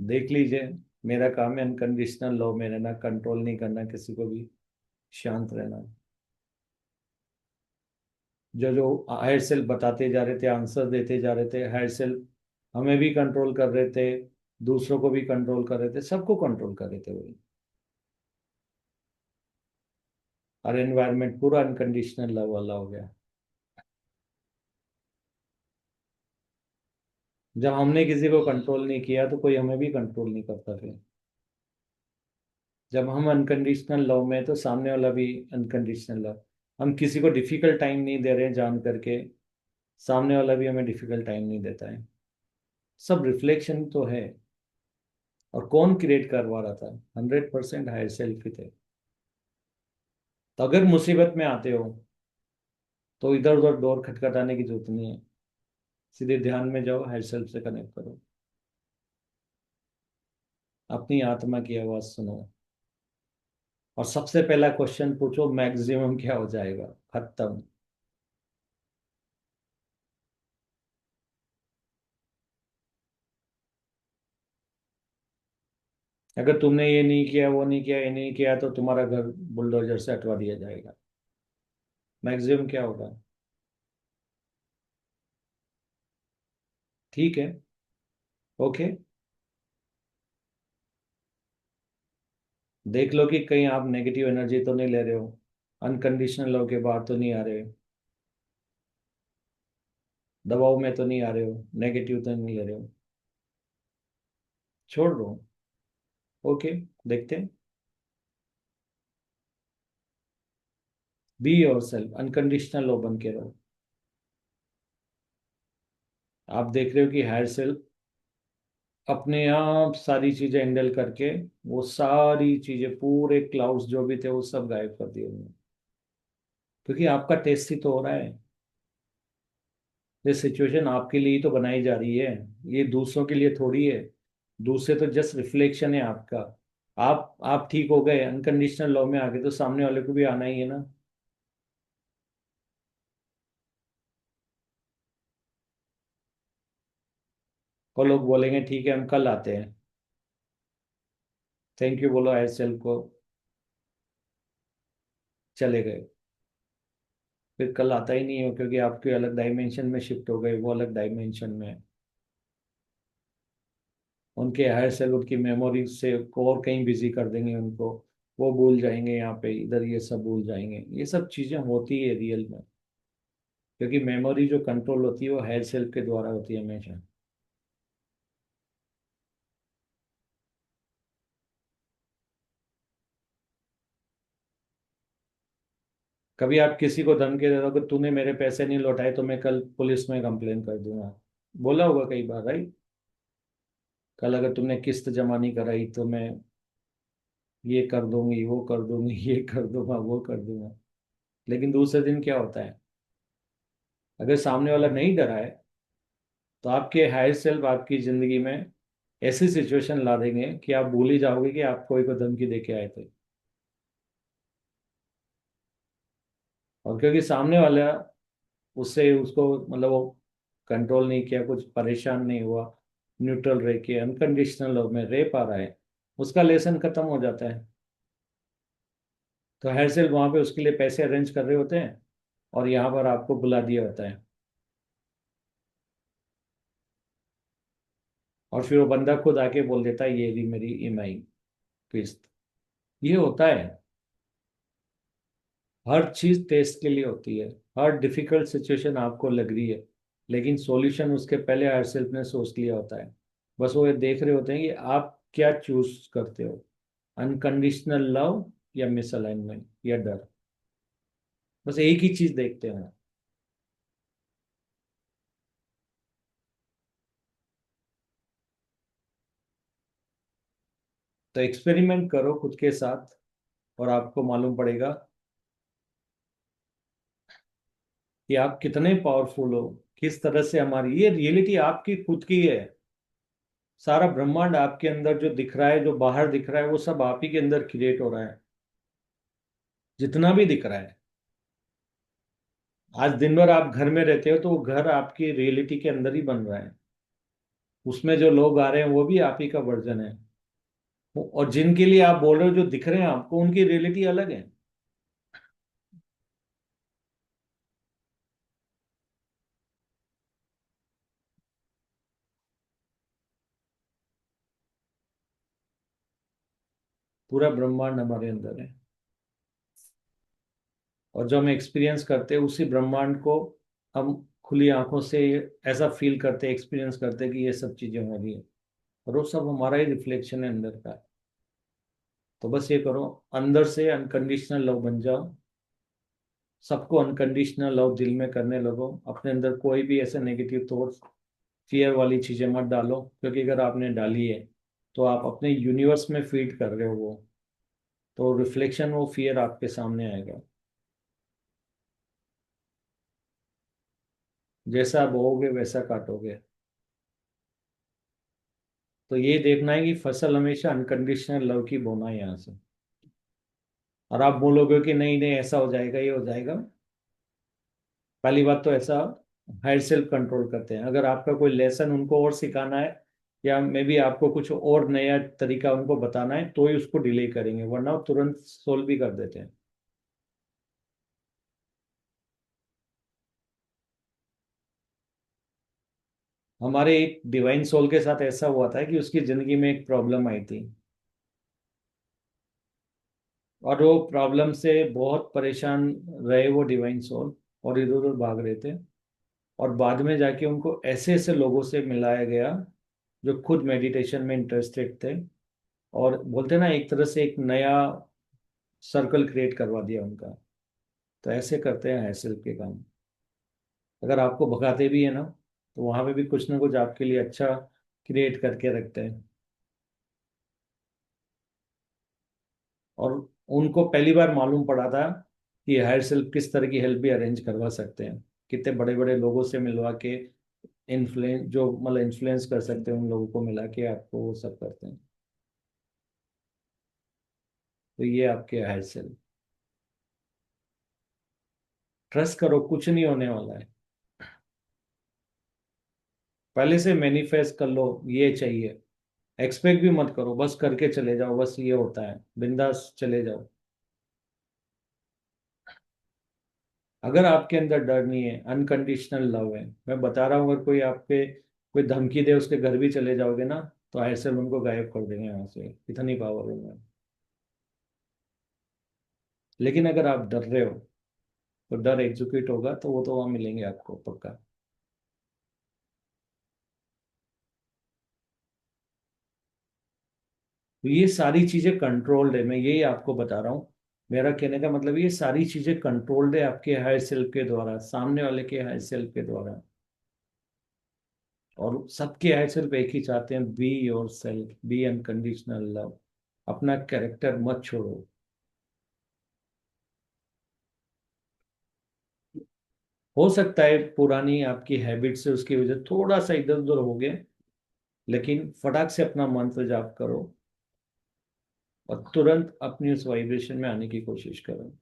देख लीजिए। मेरा काम है अनकंडीशनल लव में रहना, कंट्रोल नहीं करना किसी को भी, शांत रहना। जो जो हायर सेल्फ बताते जा रहे थे, आंसर देते जा रहे थे, हायर सेल्फ हमें भी कंट्रोल कर रहे थे, दूसरों को भी कंट्रोल कर रहे थे, सबको कंट्रोल कर रहे थे वही। और एनवायरनमेंट पूरा अनकंडीशनल लव वाला हो गया। जब हमने किसी को कंट्रोल नहीं किया, तो कोई हमें भी कंट्रोल नहीं करता फिर। जब हम अनकंडीशनल लव में, तो सामने वाला भी अनकंडीशनल लव। हम किसी को डिफिकल्ट टाइम नहीं दे रहे हैं जान करके, सामने वाला भी हमें डिफिकल्ट टाइम नहीं देता है। सब रिफ्लेक्शन तो है। और कौन क्रिएट करवा रहा था? 100% हायर सेल्फ ही थे। तो अगर मुसीबत में आते हो तो इधर उधर डोर खटखटाने की जरूरत नहीं है, सीधे ध्यान में जाओ, हायर सेल्फ से कनेक्ट करो, अपनी आत्मा की आवाज सुनो, और सबसे पहला क्वेश्चन पूछो, मैक्सिमम क्या हो जाएगा, खत्म। अगर तुमने ये नहीं किया, वो नहीं किया, ये नहीं किया, तो तुम्हारा घर बुलडोजर से हटवा दिया जाएगा। मैक्सिमम क्या होगा? ठीक है, ओके। देख लो कि कहीं आप नेगेटिव एनर्जी तो नहीं ले रहे हो, अनकंडीशनल लव के बाहर तो नहीं आ रहे हो, दबाव में तो नहीं आ रहे हो, नेगेटिव तो नहीं ले रहे हो, छोड़ दो। ओके, देखते हैं। Be your self, unconditional love बन के रहो। आप देख रहे हो कि हायर सेल्फ अपने आप सारी चीजें हैंडल करके, वो सारी चीजें, पूरे क्लाउड्स जो भी थे वो सब गायब कर दिए उन्होंने, क्योंकि आपका टेस्ट ही तो हो रहा है। ये सिचुएशन आपके लिए ही तो बनाई जा रही है, ये दूसरों के लिए थोड़ी है। दूसरे तो जस्ट रिफ्लेक्शन है आपका। आप ठीक हो गए, अनकंडीशनल लव में आ गए, तो सामने वाले को भी आना ही है ना। को लोग बोलेंगे ठीक है हम कल आते हैं, थैंक यू बोलो हायर सेल्फ को, चले गए। फिर कल आता ही नहीं हो, क्योंकि आपके अलग डायमेंशन में शिफ्ट हो गए, वो अलग डायमेंशन में है। उनके हायर सेल्फ उनकी मेमोरी से को और कहीं बिजी कर देंगे उनको, वो भूल जाएंगे, यहाँ पे इधर ये सब भूल जाएंगे। ये सब चीजें होती है रियल में, क्योंकि मेमोरी जो कंट्रोल होती है वो हायर सेल्फ के द्वारा होती है हमेशा। कभी आप किसी को धमकी दे दो कि तूने मेरे पैसे नहीं लौटाए तो मैं कल पुलिस में कंप्लेन कर दूंगा, बोला होगा कई बार, राइट? कल अगर तुमने किस्त जमा नहीं कराई तो मैं ये कर दूंगी, वो कर दूंगी, ये कर दूंगा, वो कर दूंगा। लेकिन दूसरे दिन क्या होता है? अगर सामने वाला नहीं डरा है तो आपके हायर सेल्फ आपकी जिंदगी में ऐसी सिचुएशन ला देंगे कि आप भूल ही जाओगे कि आप कोई को धमकी दे के आए थे। और क्योंकि सामने वाला, उससे उसको मतलब वो कंट्रोल नहीं किया, कुछ परेशान नहीं हुआ, न्यूट्रल रह के अनकंडीशनल लव में रह पा रहा है, उसका लेसन खत्म हो जाता है। तो हायर सेल्फ वहां पे उसके लिए पैसे अरेंज कर रहे होते हैं, और यहाँ पर आपको बुला दिया होता है, और फिर वो बंदा खुद आके बोल देता है ये रही मेरी ईएमआई किस्त। ये होता है, हर चीज टेस्ट के लिए होती है। हर डिफिकल्ट सिचुएशन आपको लग रही है, लेकिन सॉल्यूशन उसके पहले हायर सेल्फ ने सोच लिया होता है। बस वो ये देख रहे होते हैं कि आप क्या चूज करते हो, अनकंडीशनल लव या मिसअलाइनमेंट या डर। बस एक ही चीज देखते हैं। तो एक्सपेरिमेंट करो खुद के साथ, और आपको मालूम पड़ेगा कि आप कितने पावरफुल हो, किस तरह से हमारी ये रियलिटी आपकी खुद की है। सारा ब्रह्मांड आपके अंदर जो दिख रहा है, जो बाहर दिख रहा है, वो सब आप ही के अंदर क्रिएट हो रहा है, जितना भी दिख रहा है। आज दिन भर आप घर में रहते हो तो वो घर आपकी रियलिटी के अंदर ही बन रहा है। उसमें जो लोग आ रहे हैं वो भी आप ही का वर्जन है, और जिनके लिए आप बोल रहे हो जो दिख रहे हैं आपको, उनकी रियलिटी अलग है। पूरा ब्रह्मांड हमारे अंदर है, और जो हम एक्सपीरियंस करते हैं उसी ब्रह्मांड को हम खुली आंखों से ऐसा फील करते, एक्सपीरियंस करते कि ये सब चीजें हो रही है, और वो सब हमारा ही रिफ्लेक्शन है अंदर का। तो बस ये करो, अंदर से अनकंडीशनल लव बन जाओ, सबको अनकंडीशनल लव दिल में करने लगो। अपने अंदर कोई भी ऐसे नेगेटिव थॉट्स, फियर वाली चीजें मत डालो, क्योंकि अगर आपने डाली है तो आप अपने यूनिवर्स में फीड कर रहे हो वो। तो रिफ्लेक्शन वो फियर आपके सामने आएगा। जैसा बोओगे वैसा काटोगे। तो ये देखना है कि फसल हमेशा अनकंडीशनल लव की बोना है यहाँ से। और आप बोलोगे कि नहीं नहीं ऐसा हो जाएगा ये हो जाएगा, पहली बात तो ऐसा हायर सेल्फ कंट्रोल करते हैं। अगर आपका कोई लेसन उनको और सिखाना है या मे बी आपको कुछ और नया तरीका उनको बताना है तो ही उसको डिले करेंगे, वरना वो तुरंत सोल्व भी कर देते हैं। हमारे एक डिवाइन सोल के साथ ऐसा हुआ था कि उसकी जिंदगी में एक प्रॉब्लम आई थी और वो प्रॉब्लम से बहुत परेशान रहे वो डिवाइन सोल, और इधर उधर भाग रहे थे। और बाद में जाके उनको ऐसे ऐसे लोगों से मिलाया गया जो खुद मेडिटेशन में इंटरेस्टेड थे, और बोलते हैं ना एक तरह से एक नया सर्कल क्रिएट करवा दिया उनका। तो ऐसे करते हैं हैसल के काम। अगर आपको भगाते भी है ना तो वहां पे भी कुछ ना कुछ आपके लिए अच्छा क्रिएट करके रखते हैं। और उनको पहली बार मालूम पड़ा था कि हायर सेल्फ किस तरह की हेल्प भी अरेंज करवा सकते हैं, कितने बड़े बड़े लोगों से मिलवा के इन्फ्लुएंस जो मतलब इन्फ्लुएंस कर सकते हैं उन लोगों को मिला के आपको वो सब करते हैं। तो ये आपके हायर सेल्फ। ट्रस्ट करो, कुछ नहीं होने वाला है। पहले से मैनिफेस्ट कर लो ये चाहिए, एक्सपेक्ट भी मत करो, बस करके चले जाओ, बस ये होता है, बिंदास चले जाओ। अगर आपके अंदर डर नहीं है, अनकंडीशनल लव है, मैं बता रहा हूँ, अगर कोई आपके कोई धमकी दे उसके घर भी चले जाओगे ना तो ऐसे उनको गायब कर देंगे यहाँ से, इतनी पावर है उनमें। लेकिन अगर आप डर रहे हो तो डर एग्जीक्यूट होगा तो वो तो वहां मिलेंगे आपको पक्का। तो ये सारी चीजें कंट्रोल्ड है, मैं यही आपको बता रहा हूँ। मेरा कहने का मतलब ये सारी चीजें कंट्रोल्ड है आपके हायर सेल्फ के द्वारा, सामने वाले के हायर सेल्फ के द्वारा। और सबके हायर सेल्फ एक ही चाहते हैं, be yourself, be unconditional love. अपना कैरेक्टर मत छोड़ो। हो सकता है पुरानी आपकी हैबिट से उसकी वजह थोड़ा सा इधर उधर हो गए, लेकिन फटाक से अपना मंत्र जाप करो और तुरंत अपनी उस वाइब्रेशन में आने की कोशिश करो।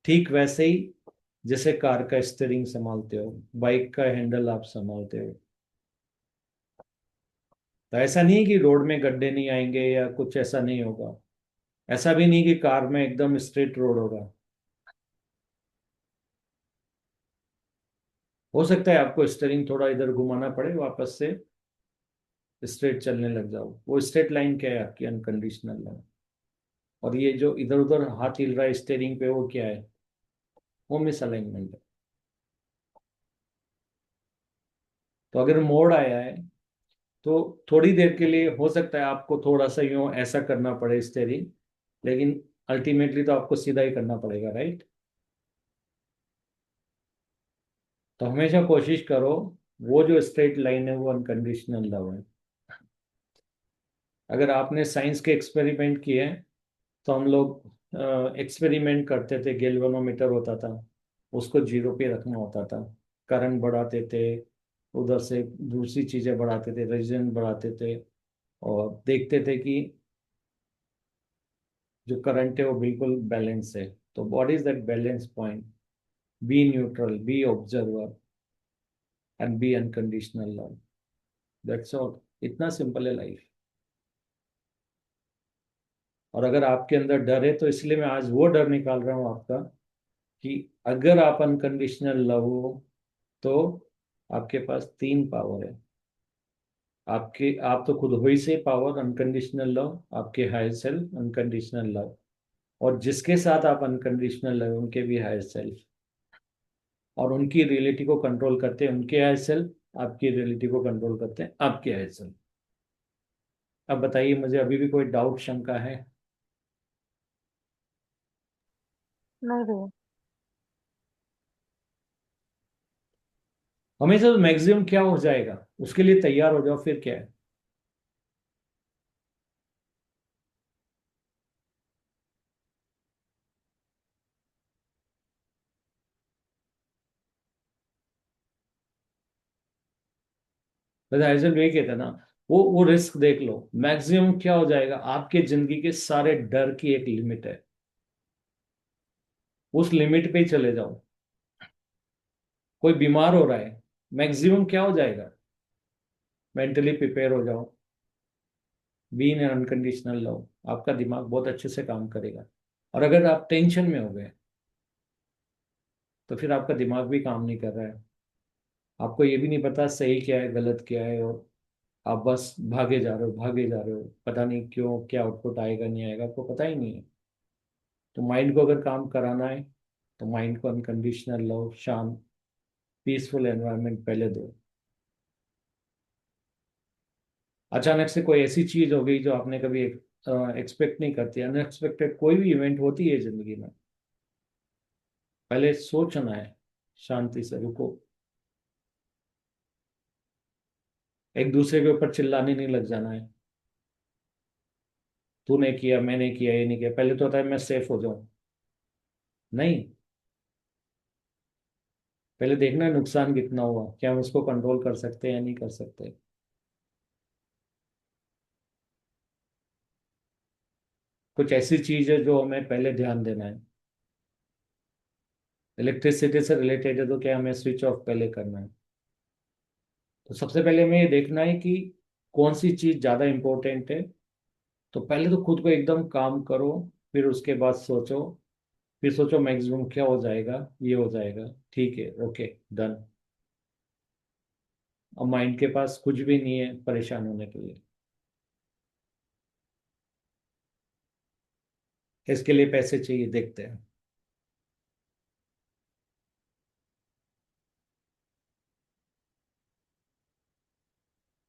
ठीक वैसे ही जैसे कार का स्टीयरिंग संभालते हो, बाइक का हैंडल आप संभालते हो। तो ऐसा नहीं है कि रोड में गड्ढे नहीं आएंगे या कुछ ऐसा नहीं होगा। ऐसा भी नहीं कि कार में एकदम स्ट्रेट रोड होगा। हो सकता है आपको स्टीयरिंग थोड़ा इधर घुमाना पड़े, वापस से स्ट्रेट चलने लग जाओ। वो स्ट्रेट लाइन क्या है? आपकी अनकंडीशनल लाइन। और ये जो इधर उधर हाथ हिल रहा है स्टीयरिंग पे, वो क्या है? वो मिस अलाइनमेंट है। तो अगर मोड़ आया है तो थोड़ी देर के लिए हो सकता है आपको थोड़ा सा यूं ऐसा करना पड़े स्टेयरिंग, लेकिन अल्टीमेटली तो आपको सीधा ही करना पड़ेगा, राइट? तो हमेशा कोशिश करो, वो जो स्ट्रेट लाइन है वो अनकंडीशनल लव है। अगर आपने साइंस के एक्सपेरिमेंट किए हैं तो हम लोग एक्सपेरिमेंट करते थे, गैल्वेनोमीटर होता था, उसको जीरो पे रखना होता था, करंट बढ़ाते थे, उधर से दूसरी चीजें बढ़ाते थे, रेजिस्टेंस बढ़ाते थे, और देखते थे कि जो करंट है वो बिल्कुल बैलेंस है। तो what is that balance point? Be neutral, be observer and be unconditional love. That's all. इतना सिंपल है लाइफ। और अगर आपके अंदर डर है तो इसलिए मैं आज वो डर निकाल रहा हूँ आपका, कि अगर आप अनकंडीशनल लव हो तो आपके पास तीन पावर है। आपके आप तो खुद हो ही से पावर अनकंडीशनल लव, आपके हायर सेल्फ अनकंडीशनल लव, और जिसके साथ आप अनकंडीशनल लव उनके भी हायर सेल्फ। और उनकी रियलिटी को कंट्रोल करते हैं उनके हायर सेल्फ, आपकी रियलिटी को कंट्रोल करते हैं आपके हायर सेल्फ। अब बताइए, मुझे अभी भी कोई डाउट शंका है? नहीं भैया। हमेशा तो मैक्सिमम क्या हो जाएगा उसके लिए तैयार हो जाओ, फिर क्या है। वैसे आइजल वही कहता है ना, वो रिस्क देख लो। मैक्सिमम क्या हो जाएगा, आपके जिंदगी के सारे डर की एक लिमिट है, उस लिमिट पे ही चले जाओ। कोई बीमार हो रहा है, मैक्सिमम क्या हो जाएगा, मेंटली प्रिपेयर हो जाओ, बी इन अनकंडीशनल लव, आपका दिमाग बहुत अच्छे से काम करेगा। और अगर आप टेंशन में हो गए तो फिर आपका दिमाग भी काम नहीं कर रहा है, आपको ये भी नहीं पता सही क्या है गलत क्या है, और आप बस भागे जा रहे हो भागे जा रहे हो, पता नहीं क्यों क्या आउटपुट आएगा नहीं आएगा आपको पता ही नहीं है। तो माइंड को अगर काम कराना है तो माइंड को अनकंडीशनल लव, शांत पीसफुल एनवायरनमेंट पहले दो। अचानक से कोई ऐसी चीज हो गई जो आपने कभी एक्सपेक्ट नहीं करती, अनएक्सपेक्टेड कोई भी इवेंट होती है जिंदगी में, पहले सोचना है, शांति से रुको, एक दूसरे के ऊपर चिल्लाने नहीं लग जाना है, तूने किया मैंने किया ये नहीं किया, पहले तो होता है मैं सेफ हो जाऊं। नहीं, पहले देखना है नुकसान कितना हुआ, क्या हम उसको कंट्रोल कर सकते हैं या नहीं कर सकते। कुछ ऐसी चीज है जो हमें पहले ध्यान देना है। इलेक्ट्रिसिटी से रिलेटेड है तो क्या हमें स्विच ऑफ पहले करना है। तो सबसे पहले हमें ये देखना है कि कौन सी चीज ज्यादा इंपॉर्टेंट है। तो पहले तो खुद को एकदम काम करो, फिर उसके बाद सोचो, फिर सोचो मैक्सिमम क्या हो जाएगा, ये हो जाएगा, ठीक है, ओके, डन। अब माइंड के पास कुछ भी नहीं है परेशान होने के लिए, इसके लिए पैसे चाहिए, देखते हैं।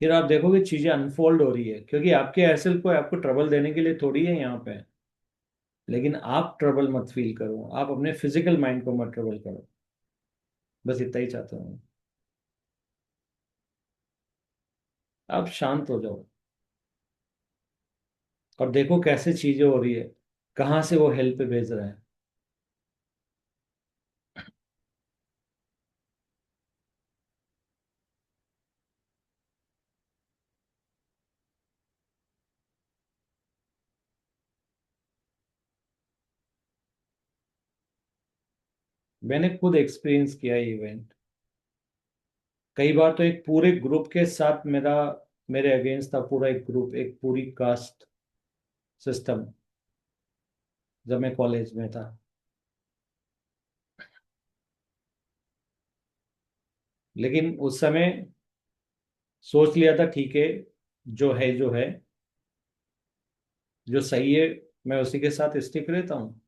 फिर आप देखोगे चीजें अनफोल्ड हो रही है, क्योंकि आपके एसेल को आपको ट्रबल देने के लिए थोड़ी है यहाँ पे। लेकिन आप ट्रबल मत फील करो, आप अपने फिजिकल माइंड को मत ट्रबल करो, बस इतना ही चाहता हूँ। आप शांत हो जाओ और देखो कैसे चीजें हो रही है, कहाँ से वो हेल्प भेज रहा है। मैंने खुद एक्सपीरियंस किया है इवेंट, कई बार तो एक पूरे ग्रुप के साथ मेरे अगेंस्ट था पूरा एक ग्रुप, एक पूरी कास्ट सिस्टम, जब मैं कॉलेज में था। लेकिन उस समय सोच लिया था ठीक है, जो है जो सही है, मैं उसी के साथ स्टिक रहता हूँ।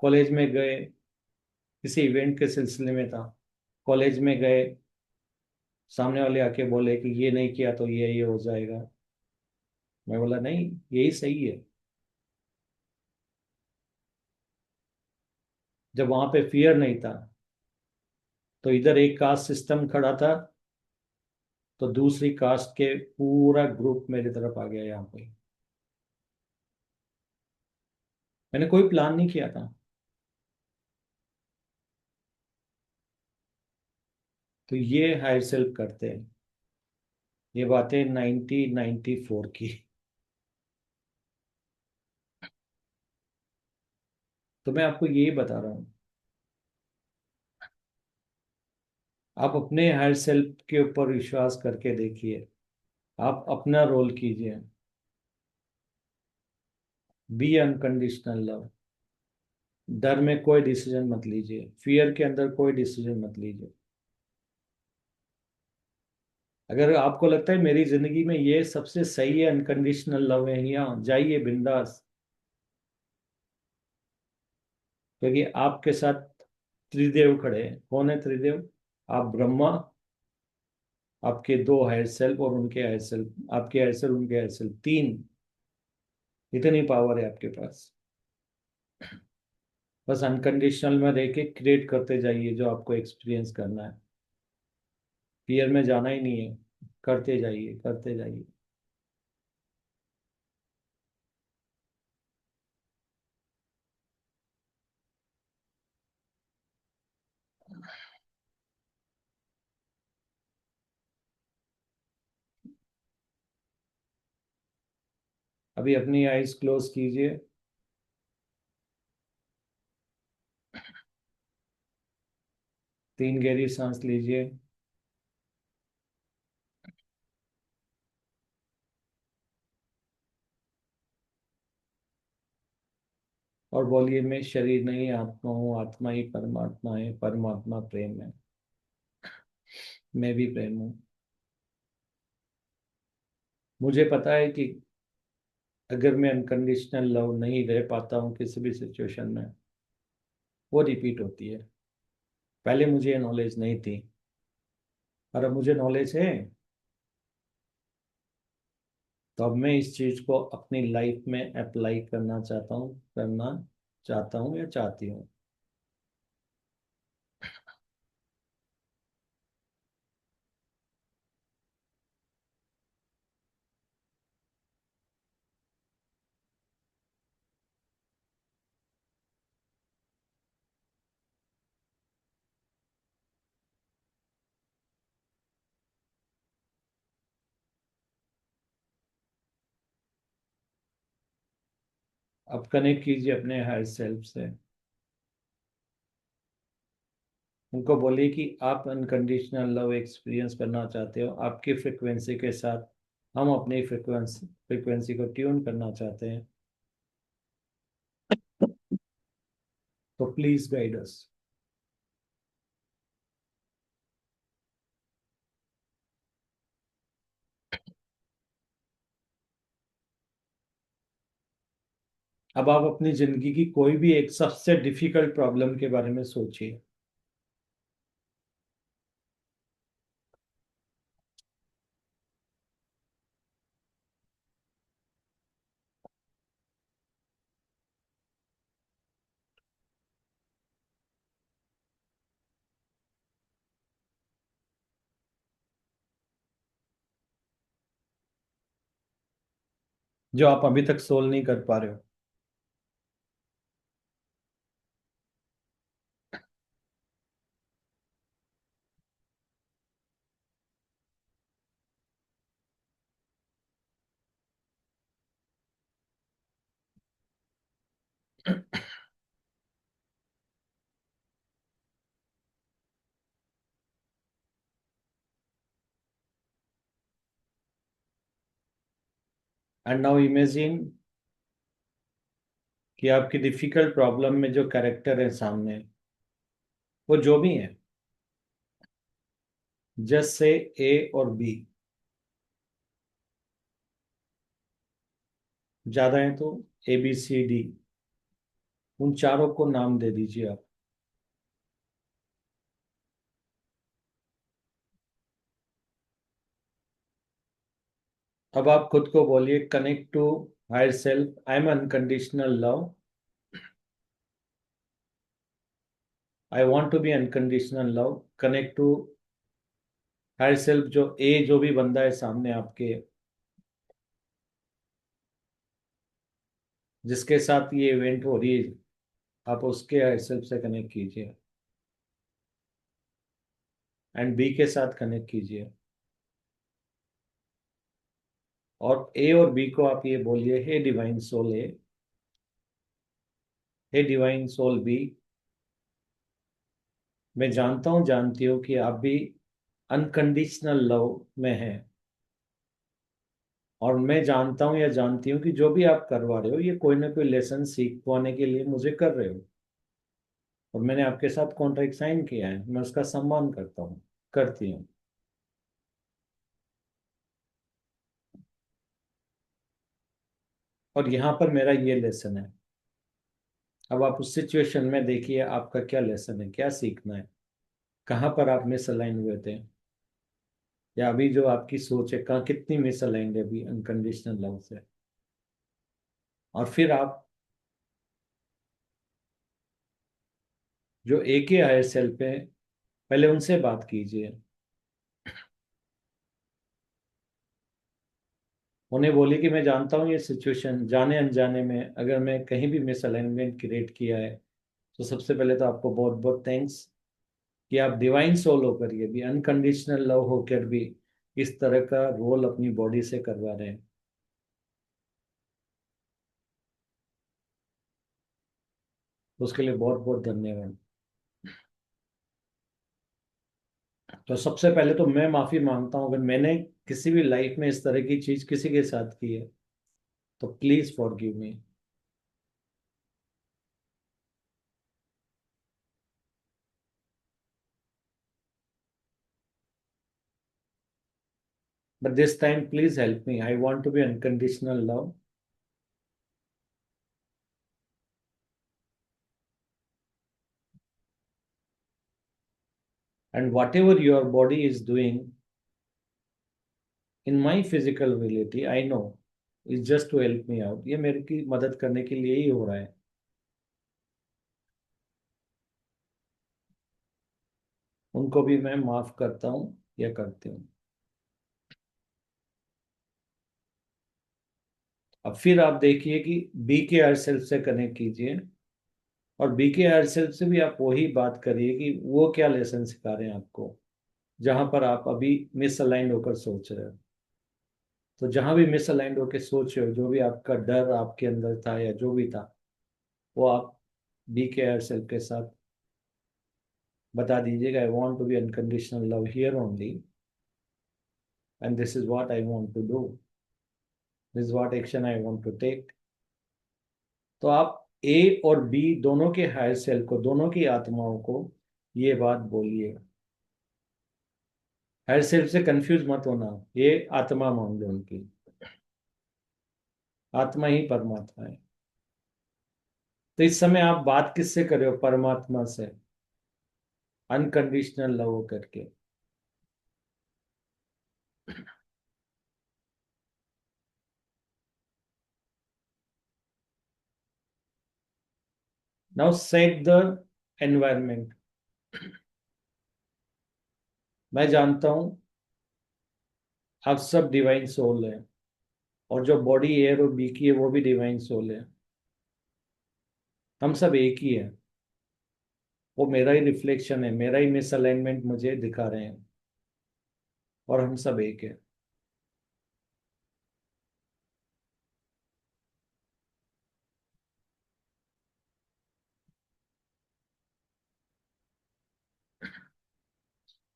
कॉलेज में गए, किसी इवेंट के सिलसिले में था, कॉलेज में गए, सामने वाले आके बोले कि ये नहीं किया तो ये हो जाएगा। मैं बोला नहीं, यही सही है। जब वहां पे फियर नहीं था तो इधर एक कास्ट सिस्टम खड़ा था, तो दूसरी कास्ट के पूरा ग्रुप मेरी तरफ आ गया यहाँ पे। मैंने कोई प्लान नहीं किया था। तो ये हायर सेल्फ करते हैं, ये बातें 1994 की। तो मैं आपको यही बता रहा हूँ, आप अपने हायर सेल्फ के ऊपर विश्वास करके देखिए, आप अपना रोल कीजिए, बी अनकंडीशनल लव। डर में कोई डिसीजन मत लीजिए, फियर के अंदर कोई डिसीजन मत लीजिए। अगर आपको लगता है मेरी जिंदगी में ये सबसे सही है, अनकंडीशनल लव है, यहाँ जाइए बिंदास, क्योंकि आपके साथ त्रिदेव खड़े हैं। कौन है त्रिदेव? आप ब्रह्मा, आपके दो हायर सेल्फ और उनके हायर सेल्फ, आपके हायर सेल्फ उनके हायर सेल्फ, तीन, इतनी पावर है आपके पास। बस अनकंडीशनल में रह के क्रिएट करते जाइए जो आपको एक्सपीरियंस करना है, फियर में जाना ही नहीं है, करते जाइए करते जाइए। अभी अपनी आईज क्लोज कीजिए। तीन गहरी सांस लीजिए और बोलिए, मैं शरीर नहीं आत्मा हूँ, आत्मा ही परमात्मा है, परमात्मा प्रेम है, मैं भी प्रेम हूँ। मुझे पता है कि अगर मैं अनकंडीशनल लव नहीं रह पाता हूँ किसी भी सिचुएशन में, वो रिपीट होती है। पहले मुझे ये नॉलेज नहीं थी और अब मुझे नॉलेज है। तो अब मैं इस चीज को अपनी लाइफ में अप्लाई करना चाहता हूँ या चाहती हूँ। अब कनेक्ट कीजिए अपने हायर सेल्फ से। उनको बोलिए कि आप अनकंडीशनल लव एक्सपीरियंस करना चाहते हो, आपकी फ्रिक्वेंसी के साथ हम अपनी फ्रिक्वेंसी को ट्यून करना चाहते हैं। तो प्लीज गाइड अस। अब आप अपनी जिंदगी की कोई भी एक सबसे डिफिकल्ट प्रॉब्लम के बारे में सोचिए। जो आप अभी तक सोल्व नहीं कर पा रहे हो। एंड नाउ इमेजिन कि आपकी डिफिकल्ट प्रॉब्लम में जो कैरेक्टर है सामने, वो जो भी है, जैसे ए और बी, ज्यादा है तो ABCD, उन चारों को नाम दे दीजिए आप। अब आप खुद को बोलिए, connect to higher self, I am unconditional love, I want to be unconditional love. Connect to higher self, जो ए जो भी बंदा है सामने आपके, जिसके साथ ये इवेंट हो रही है, आप उसके हायर सेल्फ से कनेक्ट कीजिए एंड बी के साथ कनेक्ट कीजिए। और ए और बी को आप ये बोलिए, hey divine soul A, hey divine soul B, मैं जानता हूँ जानती हूँ कि आप भी अनकंडीशनल लव में हैं। और मैं जानता हूँ या जानती हूँ कि जो भी आप करवा रहे हो, ये कोई ना कोई लेसन सीख पाने के लिए मुझे कर रहे हो। और मैंने आपके साथ कॉन्ट्रैक्ट साइन किया है, मैं उसका सम्मान करता हूँ, करती हूँ। और यहाँ पर मेरा ये लेसन है। अब आप उस सिचुएशन में देखिए, आपका क्या लेसन है, क्या सीखना है, कहाँ पर आप मिसअलाइन हुए थे, या अभी जो आपकी सोच है, कहाँ कितनी मिसअलाइंड है अभी अनकंडीशनल लव से। और फिर आप जो एक ही हायर सेल्फ है, पहले उनसे बात कीजिए। उन्हें बोलिए कि मैं जानता हूँ ये सिचुएशन, जाने अनजाने में अगर मैं कहीं भी मिसअलाइनमेंट क्रिएट किया है, तो सबसे पहले तो आपको बहुत बहुत थैंक्स कि आप डिवाइन सोल होकर ये भी, अनकंडीशनल लव होकर भी इस तरह का रोल अपनी बॉडी से करवा रहे हैं। उसके लिए बहुत बहुत धन्यवाद। तो सबसे पहले तो मैं माफी मांगता हूँ अगर मैंने किसी भी लाइफ में इस तरह की चीज किसी के साथ की है, तो please forgive me. But this time, please help me. I want to be unconditional love. And whatever your body is doing in my physical reality, I know is just to help me out. ये मेरे की मदद करने के लिए ही हो रहा है। उनको भी मैं माफ करता हूँ या करती हूँ। अब फिर आप देखिए कि बी के हर सेल्फ से कनेक्ट कीजिए, और बी के हर सेल्फ से भी आप वही बात करिए कि वो क्या लेसन सिखा रहे हैं आपको, जहां पर आप अभी मिसअलाइंड होकर सोच रहे हो। तो जहां भी मिसअलाइंड होकर सोच रहे हो, जो भी आपका डर आपके अंदर था या जो भी था, वो आप बी के हर सेल्फ के साथ बता दीजिएगा, I want to be unconditional love here only, and this is what I want to do, this is what action I want to take. तो आप ए और बी दोनों के हायर सेल्फ को, दोनों की आत्माओं को ये बात बोलिए। हायर सेल्फ से कंफ्यूज मत होना, ये आत्मा मान लो उनकी। आत्मा ही परमात्मा है। तो इस समय आप बात किससे कर रहे हो? परमात्मा से, अनकंडीशनल लव करके। Now set the environment. मैं जानता हूं आप सब डिवाइन सोल है, और जो बॉडी एयर और बी की है वो भी डिवाइन सोल है। हम सब एक ही है। वो मेरा ही रिफ्लेक्शन है, मेरा ही मिसअलाइनमेंट मुझे दिखा रहे हैं, और हम सब एक है।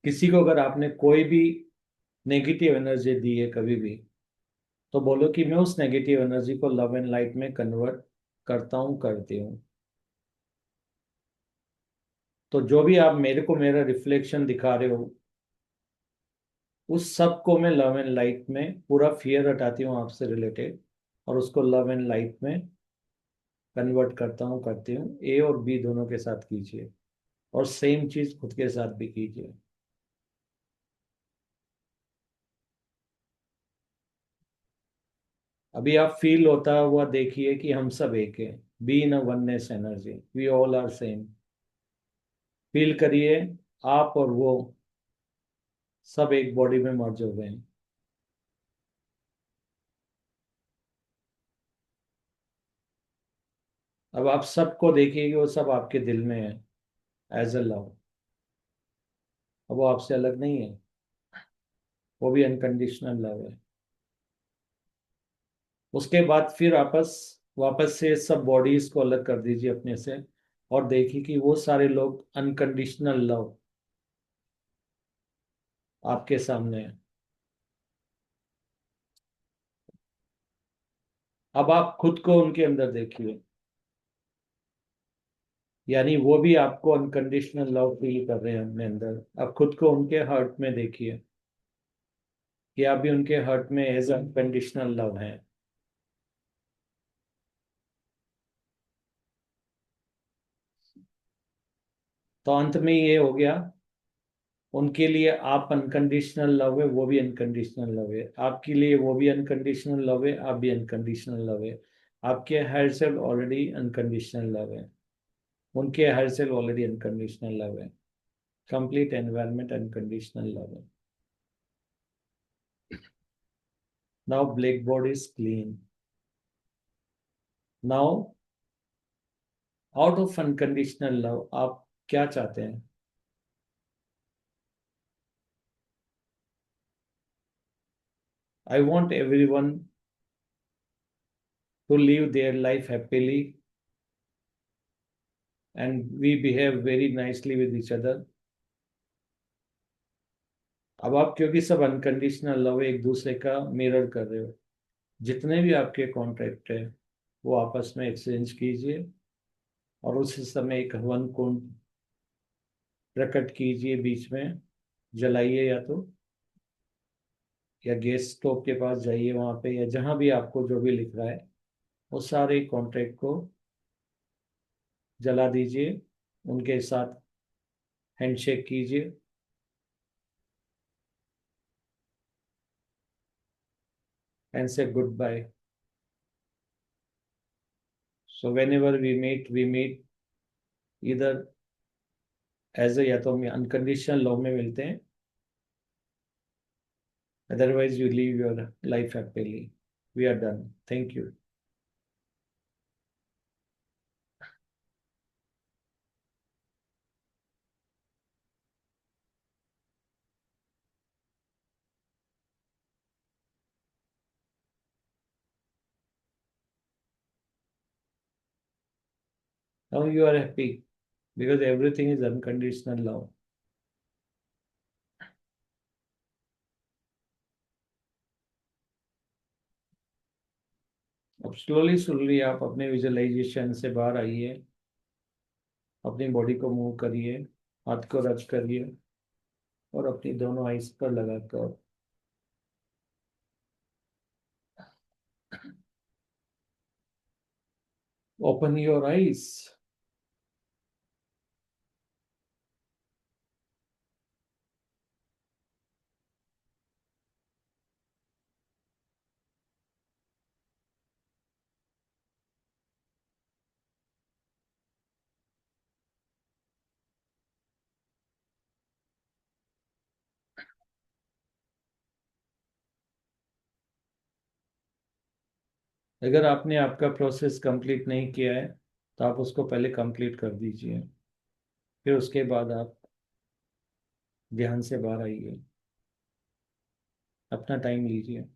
किसी को अगर आपने कोई भी नेगेटिव एनर्जी दी है कभी भी, तो बोलो कि मैं उस नेगेटिव एनर्जी को लव एंड लाइट में कन्वर्ट करता हूँ, करती हूँ। तो जो भी आप मेरे को मेरा रिफ्लेक्शन दिखा रहे हो, उस सब को मैं लव एंड लाइट में, पूरा फियर हटाती हूँ आपसे रिलेटेड, और उसको लव एंड लाइट में कन्वर्ट करता हूँ, करती हूँ। ए और बी दोनों के साथ कीजिए, और सेम चीज खुद के साथ भी कीजिए। अभी आप फील होता हुआ देखिए कि हम सब एक है। Be in a oneness energy, we all are same. Feel करिए आप और वो सब एक बॉडी में मर्ज हो गए हैं। अब आप सबको देखिए कि वो सब आपके दिल में है, एज अ लव। अब वो आपसे अलग नहीं है, वो भी अनकंडीशनल लव है। उसके बाद फिर वापस से सब बॉडीज को अलग कर दीजिए अपने से, और देखिए कि वो सारे लोग अनकंडीशनल लव आपके सामने है। अब आप खुद को उनके अंदर देखिए, यानी वो भी आपको अनकंडीशनल लव फील कर रहे हैं अपने अंदर। अब खुद को उनके हर्ट में देखिए कि आप भी उनके हर्ट में एज अनकंडीशनल लव है। तो अंत में ये हो गया, उनके लिए आप अनकंडीशनल लव है, वो भी अनकंडीशनल लव है। आपके लिए वो भी अनकंडीशनल लव है, आप भी अनकंडीशनल लव है। आपके हर सेल ऑलरेडी अनकंडीशनल लव है, उनके हर सेल ऑलरेडी अनकंडीशनल लव है। कंप्लीट एनवायरनमेंट अनकंडीशनल लव है। Now black board is clean. Now out of unconditional love आप क्या चाहते हैं? I want every one two live their life happily, and we behave very nicely with each other. अब आप क्योंकि सब unconditional love एक दूसरे का मिरर कर रहे हो, जितने भी आपके कॉन्ट्रैक्ट है वो आपस में एक्सचेंज कीजिए और उसी समय एक हवन कुंड प्रकट कीजिए बीच में, जलाइए या गैस स्टोव के पास जाइए वहां पे, या जहां भी आपको जो भी लिख रहा है वो सारे कॉन्ट्रैक्ट को जला दीजिए, उनके साथ हैंडशेक कीजिए and say goodbye. So whenever we meet इधर एज ए, या तो हम अनकंडीशनल लव में मिलते हैं, otherwise you live your life happily. We are done. Thank you. Now you are happy because everything is unconditional love. अब slowly slowly आप अपने विजुअलाइजेशन से बाहर आइए, अपनी बॉडी को मूव करिए, हाथ को रब करिए और अपनी दोनों आइज पर लगाकर ओपन योर आइज. अगर आपने आपका प्रोसेस कंप्लीट नहीं किया है तो आप उसको पहले कंप्लीट कर दीजिए, फिर उसके बाद आप ध्यान से बाहर आइए. अपना टाइम लीजिए.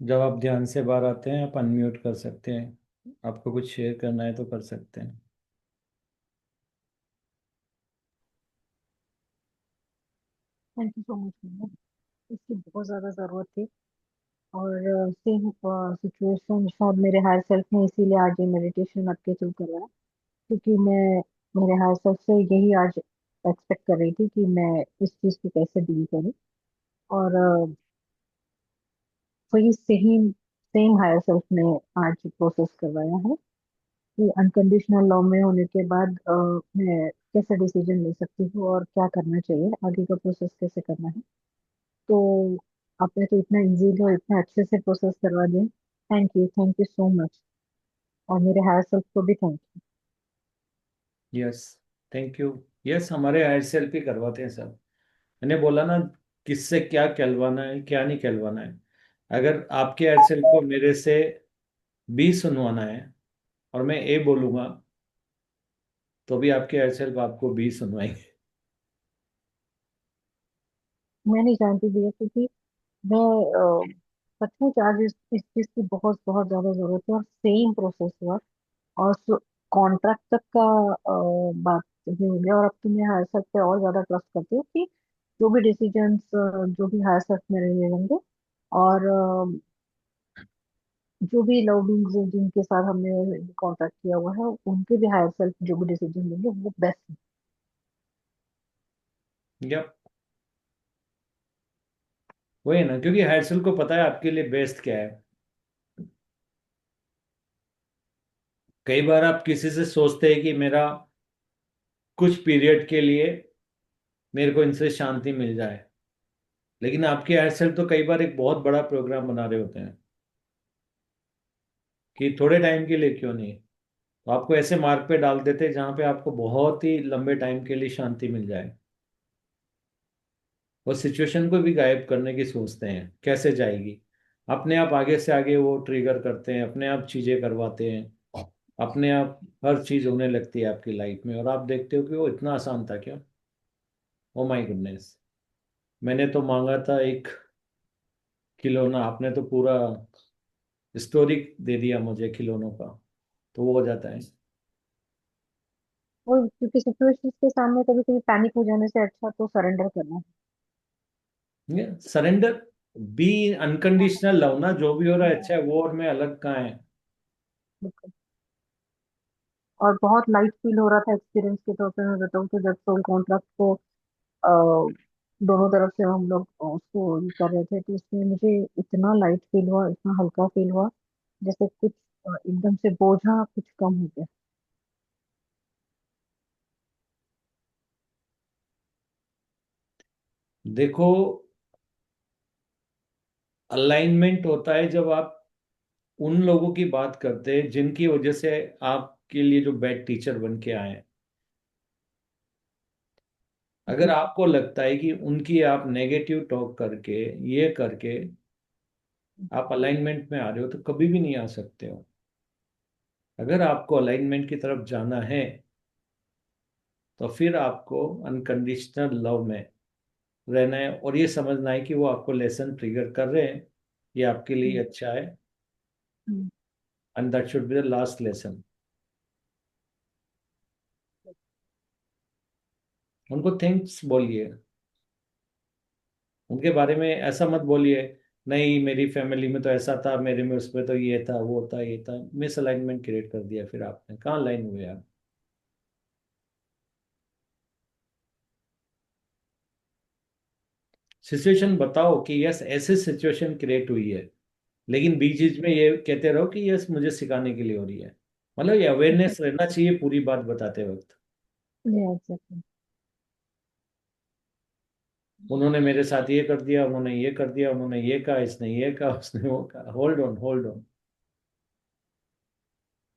जब आप ध्यान से बाहर आते हैं आप अनम्यूट कर सकते हैं, आपको कुछ शेयर करना है तो कर सकते हैं. Thank you so much. इसकी बहुत ज्यादा जरूरत थी और सेम सिचुएशन शायद मेरे हायर सेल्फ ने इसीलिए आज ये मेडिटेशन आपके थ्रू करवाया, क्योंकि मैं मेरे हायर सेल्फ से यही आज एक्सपेक्ट कर रही थी कि मैं इस चीज को कैसे डील करूँ. और वही सेम सेम हायर सेल्फ ने आज प्रोसेस करवाया है कि अनकंडीशनल लव में होने के बाद मैं कैसे डिसीजन ले सकती हूँ और क्या करना चाहिए, आगे का प्रोसेस कैसे करना है। तो आपने तो इतना इजीली और इतना अच्छे से प्रोसेस करवा दिया। Thank you so much. और मेरे हायर सेल्फ को भी thank you. Yes, thank you. Yes, हमारे हायर सेल भी करवाते हैं सब। मैंने बोला ना, किससे क्या कहलवाना है क्या नहीं कहलवाना है। अगर आपके हायर सेल को मेरे से बी सुनवाना है और मैं ए बोलूंगा, तो भी आपके हायर सेल आपको बी सुनवाएंगे। मैं नहीं जानती भैया, क्योंकि मैं सचमुच आज इस चीज की बहुत बहुत ज्यादा जरूरत है, और सेम प्रोसेस हुआ और कॉन्ट्रैक्ट तक का बात ये हो गया। और अब तो मैं हायर सेल्फ पे और ज्यादा ट्रस्ट करती हूँ कि जो भी डिसीजंस जो भी हायर सेल्फ मेरे लिए लेंगे, और जो भी लव बींग्स जिनके साथ हमने कॉन्ट्रैक्ट किया हुआ है, उनके भी हायर सेल्फ जो भी डिसीजन लेंगे वो बेस्ट यप, वही है ना, क्योंकि हायर सेल को पता है आपके लिए बेस्ट क्या है। कई बार आप किसी से सोचते हैं कि मेरा कुछ पीरियड के लिए मेरे को इनसे शांति मिल जाए, लेकिन आपके हायर सेल तो कई बार एक बहुत बड़ा प्रोग्राम बना रहे होते हैं कि थोड़े टाइम के लिए क्यों नहीं, तो आपको ऐसे मार्ग पे डाल देते हैं जहां पे आपको बहुत ही लंबे टाइम के लिए शांति मिल जाए। वो सिचुएशन को भी गायब करने की सोचते हैं, कैसे जाएगी, अपने आप आगे से आगे वो ट्रिगर करते हैं, अपने आप चीजें करवाते हैं, अपने आप हर चीज होने लगती है आपकी लाइफ में, और आप देखते हो कि वो इतना आसान था क्या। ओ माय गुडनेस, मैंने तो मांगा था एक खिलौना, आपने तो पूरा स्टोरी दे दिया मुझे खिलौनों का, तो वो हो जाता है। और क्योंकि सिचुएशंस के सामने कभी कभी पैनिक हो जाने से अच्छा तो सरेंडर करना सरेंडर, बी अनकंडीशनल लव ना, जो भी हो रहा है है। अच्छा है, वो और मैं अलग कहाँ है। बिल्कुल। और बहुत लाइट फील हो रहा था एक्सपीरियंस के तौर पे मैं बताऊँ तो, जब सोल कॉन्ट्रैक्ट को दोनों तरफ से हम लोग उसको ये कर रहे थे, तो उसमें मुझे इतना लाइट फील हुआ, इतना हल्का फील हुआ, जैसे कुछ एकदम से बोझा कुछ कम हो गया। देखो, अलाइनमेंट होता है जब आप उन लोगों की बात करते हैं जिनकी वजह से आपके लिए जो बैड टीचर बन के आए हैं। अगर जी। आपको लगता है कि उनकी आप नेगेटिव टॉक करके, ये करके आप अलाइनमेंट में आ रहे हो, तो कभी भी नहीं आ सकते हो। अगर आपको अलाइनमेंट की तरफ जाना है, तो फिर आपको अनकंडीशनल लव में रहना है, और ये समझना है कि वो आपको लेसन ट्रिगर कर रहे हैं, ये आपके लिए हम्म, अच्छा है, हम्म, and that should be the last lesson. उनको थैंक्स बोलिए, उनके बारे में ऐसा मत बोलिए, नहीं मेरी फैमिली में तो ऐसा था, मेरे में उसमें तो ये था वो था ये था, मिस अलाइनमेंट क्रिएट कर दिया, फिर आपने कहाँ लाइन हुए आप। सिचुएशन बताओ कि यस ऐसे सिचुएशन क्रिएट हुई है, लेकिन बीच बीच में ये कहते रहो कि यस मुझे सिखाने के लिए हो रही है। मतलब ये अवेयरनेस रहना चाहिए पूरी बात बताते वक्त। एग्जैक्टली। उन्होंने मेरे साथ ये कर दिया, उन्होंने ये कर दिया, उन्होंने ये कहा, इसने ये कहा, उसने वो कहा, होल्ड ऑन होल्ड ऑन।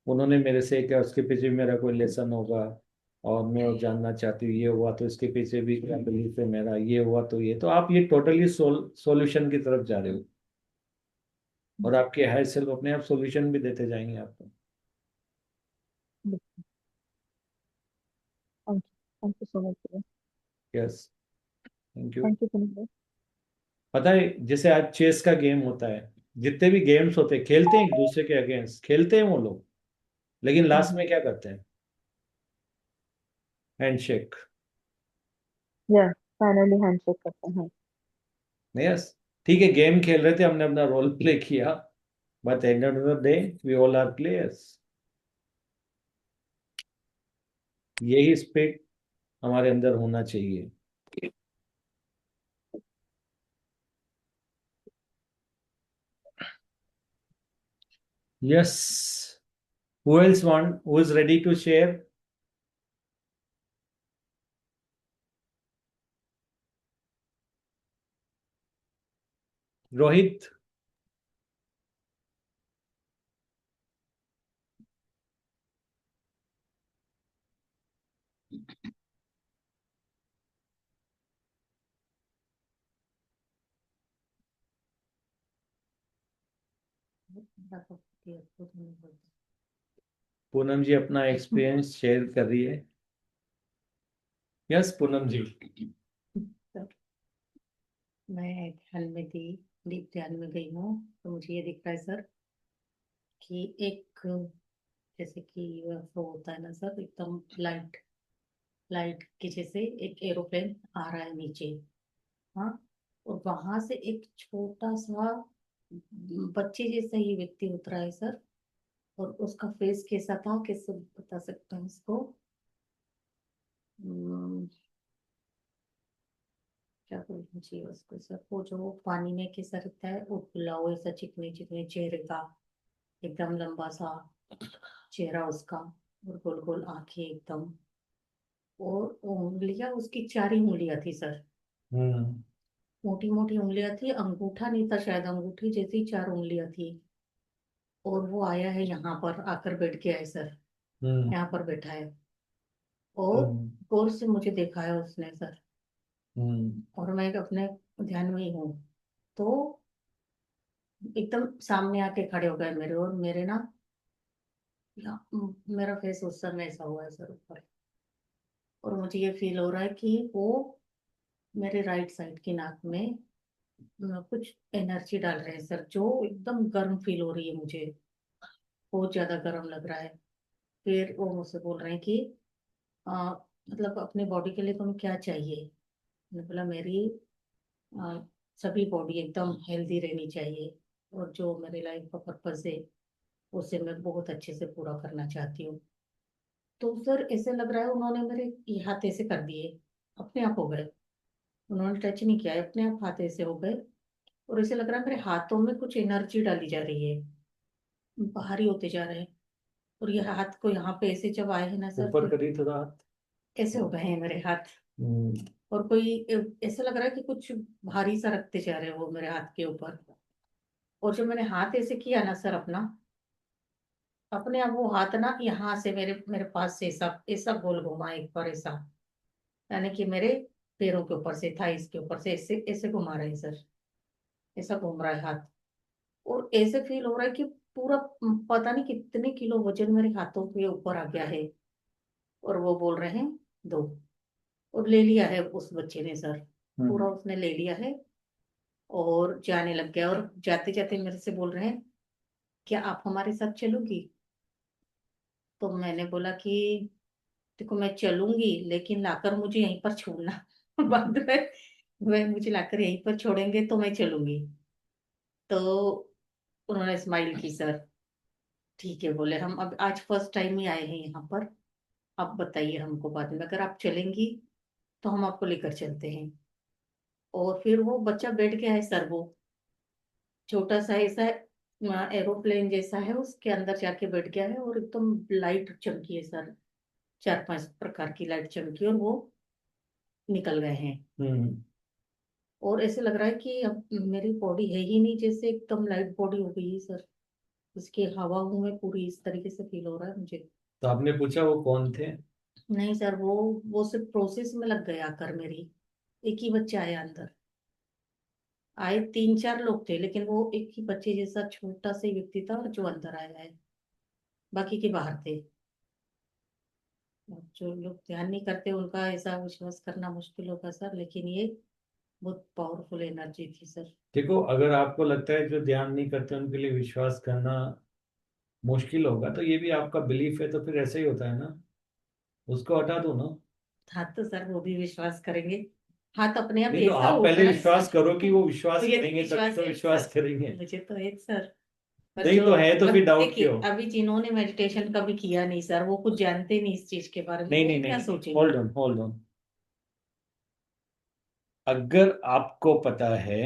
उन्होंने मेरे से क्या, उसके पीछे भी मेरा कोई लेसन होगा, और मैं वो जानना चाहती हूँ, ये हुआ तो इसके पीछे भी क्या बिलीफ है मेरा, ये हुआ तो ये, तो आप ये टोटली सॉल्यूशन की तरफ जा रहे हो, और आपके हायर सेल्फ अपने आप सॉल्यूशन भी देते जाएंगे आपको। Thank you so much. Yes, thank you. Thank you Puneet. पता है, जैसे आज चेस का गेम होता है, जितने भी गेम्स होते हैं, खेलते हैं एक दूसरे के अगेंस्ट खेलते हैं वो लोग, लेकिन लास्ट में क्या करते हैं, हैंडशेक। या फाइनली हैंडशेक करते हैं। यस, ठीक है, गेम खेल रहे थे, हमने अपना रोल प्ले किया, but end of the day we all are players. यही स्पिरिट हमारे अंदर होना चाहिए। Yes. Who else want? Who is ready to share? Rohit. Poonam जी अपना एक्सपीरियंस शेयर कर रही है। यस पूनम जी। सर, मैं ध्यान में थी, डीप ध्यान में गई हूँ, तो मुझे ये दिख रहा है सर कि एक, जैसे कि यूएफओ होता है ना सर, एकदम लाइट लाइट के जैसे एक एरोप्लेन आ रहा है नीचे। हाँ, और वहां से एक छोटा सा बच्चे जैसा ही व्यक्ति उतरा है सर। और उसका फेस कैसा था, कैसे बता सकते हैं उसको? हम्म, क्या बोलना चाहिए उसको सर, वो जो पानी में कैसा रहता है, उबला हुआ ऐसा चिकने चिकने चेहरे का, एकदम लंबा सा चेहरा उसका, और गोल गोल आंखें एकदम। और उंगलियां उसकी 4 ही उंगलियां थी सर, हम्म। मोटी मोटी उंगलियां थी, अंगूठा नहीं था शायद, अंगूठी जैसी 4 उंगलियां थी। और वो आया है यहाँ पर, आकर बैठ गया है सर, हम्म। यहाँ पर बैठा है। और हम्म। गौर से मुझे देखा है उसने सर, हम्म। और मैं अपने ध्यान में ही हूँ। तो एकदम सामने आके खड़े हो गए मेरे, और मेरे ना मेरा फेस उस समय ऐसा हुआ है सर ऊपर। और मुझे ये फील हो रहा है कि वो मेरे राइट साइड की नाक में कुछ एनर्जी डाल रहे हैं सर, जो एकदम गर्म फील हो रही है मुझे, बहुत ज्यादा गर्म लग रहा है। फिर वो मुझसे बोल रहे हैं कि आ, मतलब अपनी बॉडी के लिए तुम्हें क्या चाहिए? मैंने बोला मेरी आ, सभी बॉडी एकदम हेल्दी रहनी चाहिए, और जो मेरी लाइफ का पर्पस है उसे मैं बहुत अच्छे से पूरा करना चाहती हूँ। तो सर ऐसे लग रहा है उन्होंने मेरे ये हाथ ऐसे कर दिए, अपने आप हो गए, उन्होंने टच नहीं किया है, अपने आप हाथ ऐसे हो गए। और ऐसे लग रहा है मेरे हाथों में कुछ एनर्जी डाली जा रही है, भारी होते जा रहे हैं। और ये हाथ को यहाँ पे ऐसे जब आए हैं ना सर, ऊपर तो करी थोड़ा हाथ। ऐसे हो गए हैं मेरे हाथ। हम्म। और कोई ऐसा लग रहा है कि कुछ भारी सा रखते जा रहे हैं वो मेरे हाथ के ऊपर। और जब मैंने हाथ ऐसे किया ना सर अपना, अपने आप वो हाथ ना यहाँ से मेरे मेरे पास से ऐसा ऐसा गोल घुमा एक बार ऐसा, यानी कि मेरे पैरों के ऊपर से, थाइस के ऊपर से ऐसे ऐसे घुमा रहे हैं सर, ऐसा घूम रहा है हाथ। और ऐसे फील हो रहा है कि पूरा पता नहीं कितने किलो वजन मेरे हाथों के ऊपर आ गया है। और वो बोल रहे हैं दो, और ले लिया है उस बच्चे ने सर, पूरा हम्म। उसने ले लिया है। और जाने लग गया, और जाते जाते मेरे से बोल रहे हैं, क्या आप हमारे साथ चलोगी? तो मैंने बोला कि देखो मैं चलूंगी, लेकिन लाकर मुझे यहीं पर छोड़ना बाद में, वह मुझे लाकर यहीं पर छोड़ेंगे तो मैं चलूंगी। तो उन्होंने स्माइल की सर। ठीक है बोले, हम अब आज फर्स्ट टाइम ही आए हैं यहाँ पर, आप बताइए हमको, बाद में अगर आप चलेंगी तो हम आपको लेकर चलते हैं। और फिर वो बच्चा बैठ गया है सर, वो छोटा सा ऐसा एरोप्लेन जैसा है, उसके अंदर जाके बैठ गया है, और एकदम लाइट चमकी है सर, 4-5 प्रकार की लाइट चमकी, और वो निकल गए हैं। हम्म। और ऐसे लग रहा है कि अब मेरी बॉडी है ही नहीं, जैसे एकदम लाइट बॉडी हो गई है सर, इसकी हवा हूं मैं पूरी, इस तरीके से फील हो रहा है मुझे। तो आपने पूछा वो कौन थे? नहीं सर, वो सिर्फ प्रोसेस में लग गया आकर मेरी। एक ही बच्चा आया अंदर, आए 3-4 लोग थे, लेकिन वो एक ही बच्चे जैसा छोटा सा ही व्यक्ति था जो अंदर आया है, बाकी के बाहर थे। और जो लोग ध्यान नहीं करते उनका ऐसा विश्वास करना मुश्किल होगा सर, लेकिन ये बहुत पावरफुल एनर्जी थी सर। देखो अगर आपको लगता है जो ध्यान नहीं करते उनके लिए विश्वास करना मुश्किल होगा तो ये भी आपका बिलीफ है, तो फिर ऐसे ही होता है ना, उसको हटा दो ना। हाँ तो सर वो भी विश्वास करेंगे, हाथ अपने आप नहीं तो ऐसा आप उठ पहले रहा है विश्वास करो कि वो तो विश्वास ये करेंगे तभी विश्वास तो है विश्वास सर, करेंगे। मुझे तो है सर। पर नहीं जो तो है तो अब फिर डाउट क्यों? देखिए, अभी जिन्होंने मेडिटेशन कभी किया नहीं सर, वो कुछ जानते नहीं इस चीज के बारे में, नहीं वो नहीं क्या नहीं, सोचेंगे? Hold on hold on. अगर आपको पता है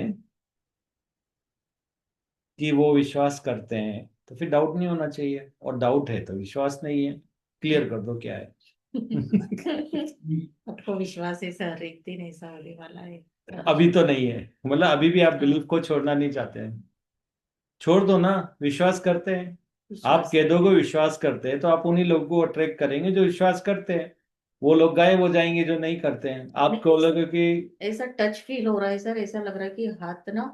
कि वो विश्वास करते हैं तो फिर डाउट नहीं होना चाहिए, और डाउट है तो विश्वास नहीं है। क्लियर कर दो क्या है। आपको विश्वास है सर, एक दिन ऐसा होने वाला है। अभी तो नहीं है, मतलब अभी भी आप बिलीफ को छोड़ना नहीं चाहते हैं। छोड़ दो ना, विश्वास करते हैं। आप विश्वास कह दोगे विश्वास करते हैं तो आप उन्हीं लोगों को अट्रैक्ट करेंगे जो विश्वास करते हैं। वो लोग गायब हो जाएंगे जो नहीं करते हैं। आप नहीं, कहोगे कि ऐसा टच फील हो रहा है सर, ऐसा लग रहा है कि हाथ ना,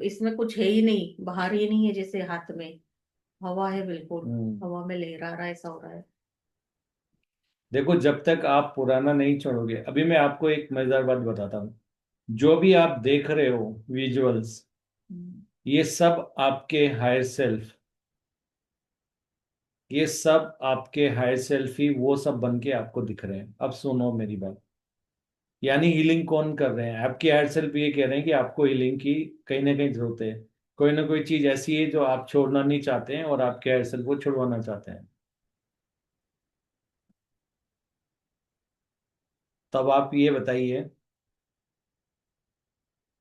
इसमें कुछ है ही नहीं, बाहर ही नहीं है, जैसे हाथ में हवा है बिल्कुल, हवा में लहरा रहा है, ऐसा हो रहा है। देखो, जब तक आप पुराना नहीं छोड़ोगे, अभी मैं आपको एक मजेदार बात बताता हूँ। जो भी आप देख रहे हो विजुअल्स, हम्म, ये सब आपके हायर सेल्फ, ये सब आपके हायर सेल्फ ही वो सब बन के आपको दिख रहे हैं। अब सुनो मेरी बात। यानी हीलिंग कौन कर रहे हैं? आपके हायर सेल्फ ये कह रहे हैं कि आपको हीलिंग की कहीं ना कहीं जरूरत है। कोई ना कोई चीज ऐसी है जो आप छोड़ना नहीं चाहते हैं और आपके हायर सेल्फ को छुड़वाना चाहते हैं। तब आप ये बताइए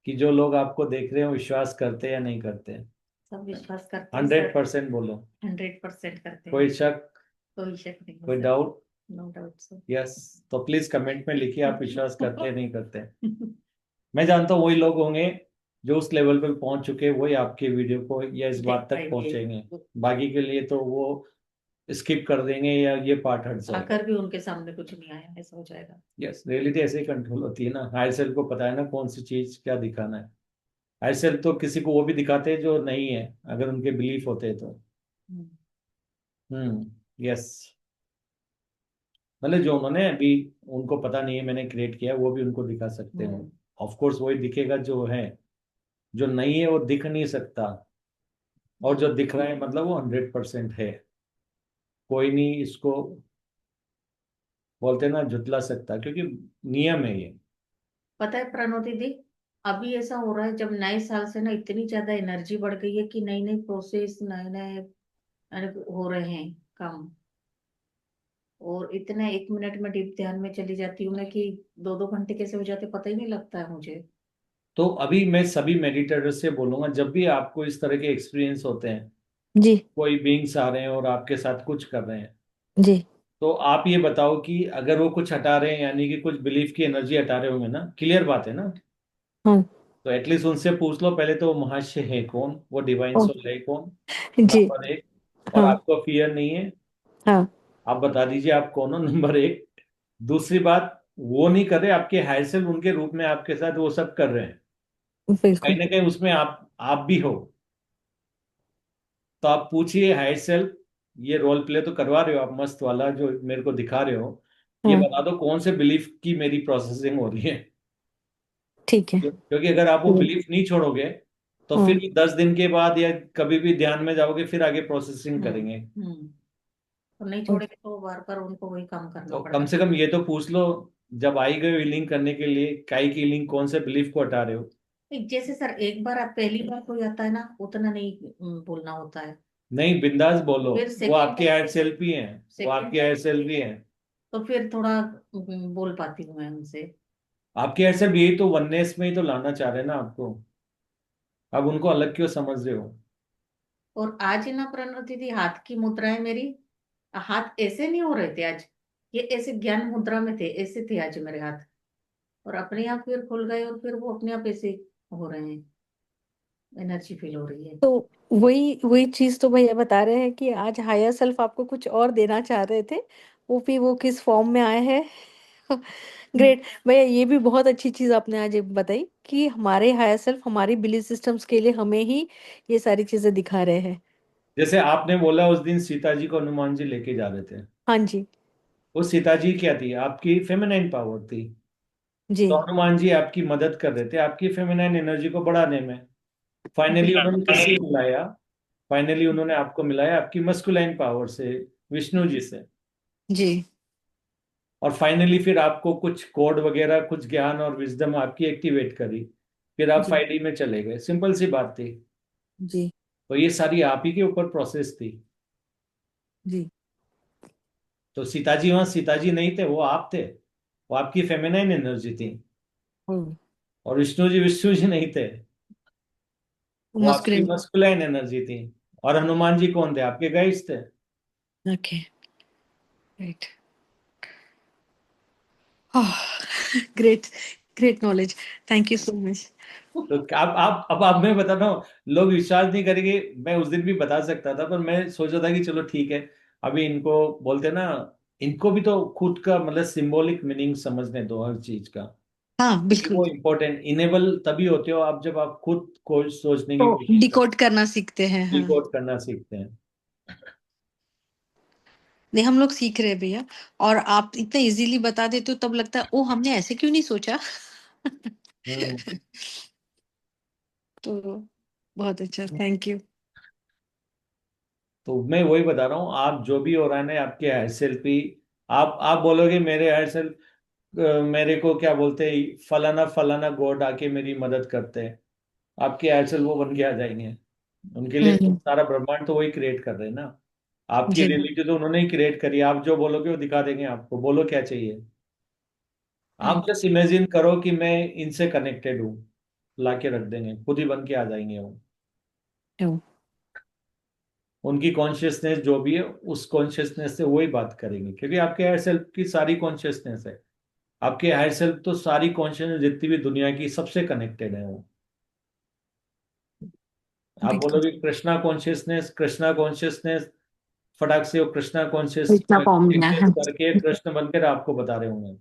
कि जो लोग आपको देख रहे हो विश्वास करते हैं या नहीं करते हैं? सब विश्वास करते हैं सर। 100% बोलो। 100% करते हैं। कोई शक? कोई शक नहीं है कोई sir. Doubt? No doubt sir. Yes. तो प्लीज कमेंट में लिखिए आप विश्वास करते हैं नहीं करते हैं। मैं जानता हूँ वही लोग होंगे जो उस लेवल पर पहुंच चुके हैं, वही आपके वीडियो को या इस देख बात तक पाएंगे। पहुंचेंगे। बाकी के लिए तो वो स्किप कर देंगे या ये पार्ट हट जाएगा। आकर भी उनके सामने कुछ नहीं आया, ऐसा हो जाएगा। यस, रियलिटी ऐसे ही कंट्रोल होती है ना। हायर सेल्फ को पता है ना कौन सी चीज क्या दिखाना है। हायर सेल्फ तो किसी को वो भी दिखाते हैं जो नहीं है, अगर उनके बिलीफ होते हैं तो। हम्म, यस। मतलब जो उन्होंने अभी, उनको पता नहीं है मैंने क्रिएट किया है, वो भी उनको दिखा सकते हो। हम्म, ऑफ कोर्स वही दिखेगा जो है। जो नहीं है वो दिख नहीं सकता। और जो दिख रहा है मतलब वो 100% है। कोई नहीं इसको बोलते ना झुटला सकता, क्योंकि नियम है ये। पता है प्रणो दीदी, अभी ऐसा हो रहा है जब नए साल से ना इतनी ज्यादा एनर्जी बढ़ गई है कि नई नई प्रोसेस, नए नए हो रहे हैं काम। और इतना 1 मिनट में डीप ध्यान में चली जाती हूँ मैं कि 2-2 घंटे कैसे हो जाते पता ही नहीं लगता है मुझे। तो अभी मैं सभी मेडिटेटर्स से बोलूंगा, जब भी आपको इस तरह के एक्सपीरियंस होते हैं, जी। कोई बीइंग्स आ रहे हैं और आपके साथ कुछ कर रहे हैं, जी। तो आप ये बताओ कि अगर वो कुछ हटा रहे हैं, यानी कि कुछ बिलीफ की एनर्जी हटा रहे होंगे ना, क्लियर बात है ना। हाँ। तो एटलीस्ट उनसे पूछ लो पहले तो, वो महाशय है कौन, वो डिवाइन ओ, सोल है कौन, जी। नंबर एक। और हाँ। आपको फियर नहीं है, हाँ। आप बता दीजिए आप कौन हो, नंबर एक। दूसरी बात, वो नहीं कर रहे, आपके हायर सेल्फ उनके रूप में आपके साथ वो सब कर रहे हैं। कहीं बिल्कुल। ना कहीं उसमें आप भी हो। तो आप पूछिए हायर सेल्फ, ये रोल प्ले तो करवा रहे हो आप मस्त वाला जो मेरे को दिखा रहे हो, ये हाँ। बता दो कौन से बिलीफ की मेरी प्रोसेसिंग हो रही है। ठीक है। क्योंकि अगर आप वो बिलीफ नहीं छोड़ोगे तो फिर हाँ। 10 दिन के बाद या कभी भी ध्यान में जाओगे फिर आगे प्रोसेसिंग हम्म। करेंगे। हम्म। और नहीं छोड़ेंगे तो बार बार उनको वही काम करना तो कम पड़ेगा। से कम ये तो पूछ लो, जब आई गए हीलिंग करने के लिए, काई की हीलिंग कौन से बिलीफ को हटा रहे हो। जैसे सर एक बार आप पहली बार कोई आता है ना, उतना नहीं बोलना होता है। नहीं, बिंदास बोलो। फिर वो सेकंड आपके हायर टाइम, सेल्फ ही हैं। वो सेकंड आपके हायर टाइम सेल्फ ही हैं। तो फिर थोड़ा बोल पाती हूँ मैं उनसे। आपके हायर सेल्फ यही तो वननेस में ही तो लाना चाह रहे हैं ना आपको। अब उनको अलग क्यों समझ रहे हो? और आज ही ना प्रणव दीदी, हाथ की मुद्राएं मेरी, हाथ ऐसे नहीं हो रहे थे आज, ये ऐसे ज्ञान मुद्रा में थे, ऐसे थे आज मेरे हाथ। और अपने आप फिर खुल गए और फिर वो अपने आप ऐसे हो रहे हैं, एनर्जी फील हो रही है। तो वही वही चीज तो भैया बता रहे हैं कि आज हायर सेल्फ आपको कुछ और देना चाह रहे थे। वो भी वो किस फॉर्म में आए हैं। ग्रेट भैया, ये भी बहुत अच्छी चीज आपने आज एक बताई कि हमारे हायर सेल्फ हमारी बिलीफ सिस्टम्स के लिए हमें ही ये सारी चीजें दिखा रहे हैं। जैसे आपने बोला उस दिन सीता जी को हनुमान जी लेके जा रहे थे। हाँ जी। वो सीता जी क्या थी? आपकी फेमिनाइन पावर थी। जी। तो हनुमान जी आपकी मदद कर रहे थे आपकी फेमिनाइन एनर्जी को बढ़ाने में। फाइनली जी। उन्होंने किससे मिलाया? फाइनली उन्होंने आपको मिलाया आपकी मस्कुलाइन पावर से, विष्णु जी से। जी। और फाइनली फिर आपको कुछ कोड वगैरह, कुछ ज्ञान और विजडम आपकी एक्टिवेट करी। फिर आप जी। 5D में चले गए। सिंपल सी बात थी। जी। तो ये सारी आप ही के ऊपर प्रोसेस थी। जी। तो सीताजी वहां सीताजी नहीं थे, वो आप थे। वो आपकी फेमिनाइन एनर्जी थी। हम्म। और विष्णु जी नहीं थे, वो आपकी मस्कुलिन। मस्कुलाइन एनर्जी थी। और हनुमान जी कौन थे? आपके गाइड्स थे। Okay, right. Great, great knowledge, thank you so much. तो आप अब आप मैं बता रहा हूँ, लोग विश्वास नहीं करेंगे। मैं उस दिन भी बता सकता था, पर मैं सोचा था कि चलो ठीक है, अभी इनको बोलते ना, इनको भी तो खुद का मतलब सिंबॉलिक मीनिंग समझने दो हर चीज का। हाँ कि बिल्कुल। वो इम्पोर्टेंट इनेबल तभी होते हो आप, जब आप खुद को सोचने तो की कोशिश करते, डिकोड करना सीखते हैं, हाँ। डिकोड करना सीखते हैं। नहीं, हम लोग सीख रहे हैं भैया, और आप इतना इजीली बता देते हो तब लगता है ओ हमने ऐसे क्यों नहीं सोचा। हम्म। तो बहुत अच्छा, थैंक यू। तो मैं वही बता रहा हूँ, आप जो भी हो रहा है ना आपके हेयर सेल पे, आप बोलोगे मेरे हेयर सेल, मेरे को क्या बोलते हैं, फलाना फलाना गॉड आके मेरी मदद करते हैं, आपके हेयर सेल वो बन के आ जाएंगे। उनके लिए हम्म। सारा ब्रह्मांड तो वही क्रिएट कर रहे हैं ना। आपकी जी। रियलिटी तो उन्होंने ही क्रिएट करी है, आप जो बोलोगे वो दिखा देंगे आपको। बोलो क्या चाहिए। आप राइट। जस्ट इमेजिन करो कि मैं इनसे कनेक्टेड हूँ, ला के रख देंगे, खुद ही बन के आ जाएंगे वो। उनकी कॉन्शियसनेस जो भी है, उस कॉन्शियसनेस से वही बात करेंगे, क्योंकि आपके हायर सेल्फ की सारी कॉन्शियसनेस है। आपके हायर सेल्फ तो सारी कॉन्शियसनेस जितनी भी दुनिया की सबसे कनेक्टेड है वो। आप बिल्कुल। बोलोगे कृष्णा कॉन्शियसनेस, कृष्णा कॉन्शियसनेस, फटाक से वो कृष्णा कॉन्शियस इतना फॉर्म में है। करके कृष्ण बनकर आपको बता रहे होंगे।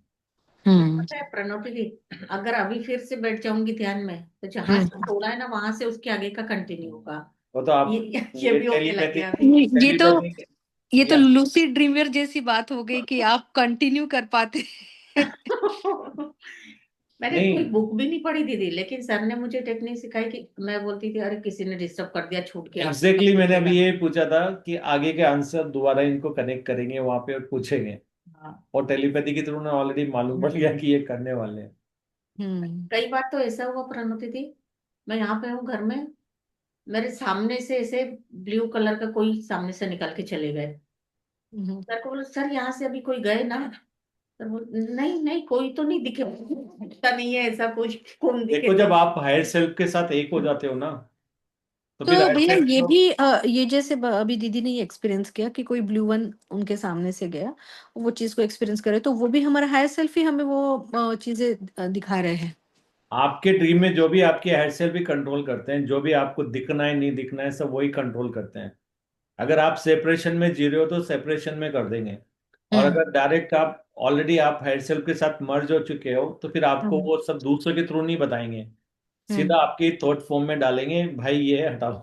हम्म। पता है प्रणोति दी, अगर अभी फिर से बैठ जाऊंगी ध्यान में तो जहां से हम्म। छोड़ा है ना वहां से उसके आगे का कंटिन्यू होगा। वो तो ये आप, ये ये भी होने लग टेलीपैथी, गया अभी। ये तो टेलीपैथी, ये तो या लूसी ड्रीमर जैसी बात हो गई कि आप कंटिन्यू कर पाते। मैंने कोई नहीं, बुक भी नहीं पढ़ी दीदी, लेकिन सर ने मुझे टेक्निक सिखाई कि मैं बोलती थी अरे किसी ने डिस्टर्ब कर दिया छूट गया, अब एग्जैक्टली मैंने कैसे अभी करना ये है। पूछा था कि आगे के आंसर दोबारा इनको कनेक्ट करेंगे वहां पे और पूछेंगे। हाँ। और टेलीपैथी के थ्रू उन्हें ऑलरेडी मालूम पड़ गया कि ये करने वाले हैं। हम्म। कई बार तो ऐसा हुआ प्रणोति थी, मैं यहाँ पे हूँ घर में, मेरे सामने से ऐसे ब्लू कलर का कोई सामने से निकल के चले गए। हम्म। सर को बोले सर यहाँ से अभी कोई गए ना। सर बोले नहीं नहीं कोई तो नहीं दिखे, दिखता नहीं है ऐसा कुछ, कौन देखो, दिखे तो। जब आप हायर सेल्फ के साथ एक हो जाते हो ना, तो फिर तो हायर भैया सेल्फ ये को, भी ये जैसे अभी दीदी ने ये एक्सपीरियंस किया कि कोई ब्लू वन उनके सामने से गया, वो चीज को एक्सपीरियंस करे, तो वो भी हमारा हायर सेल्फ ही हमें वो चीजें दिखा रहे हैं। आपके ड्रीम में जो भी आपके हायर सेल्फ भी कंट्रोल करते हैं, जो भी आपको दिखना है नहीं दिखना है सब वही कंट्रोल करते हैं। अगर आप सेपरेशन में जी रहे हो तो सेपरेशन में कर देंगे। और हम्म। अगर डायरेक्ट आप ऑलरेडी आप हायर सेल्फ के साथ मर्ज हो चुके हो, तो फिर आपको हम्म। वो सब दूसरों के थ्रू नहीं बताएंगे, हम्म। सीधा आपके थॉट फॉर्म में डालेंगे, भाई ये हटाओ।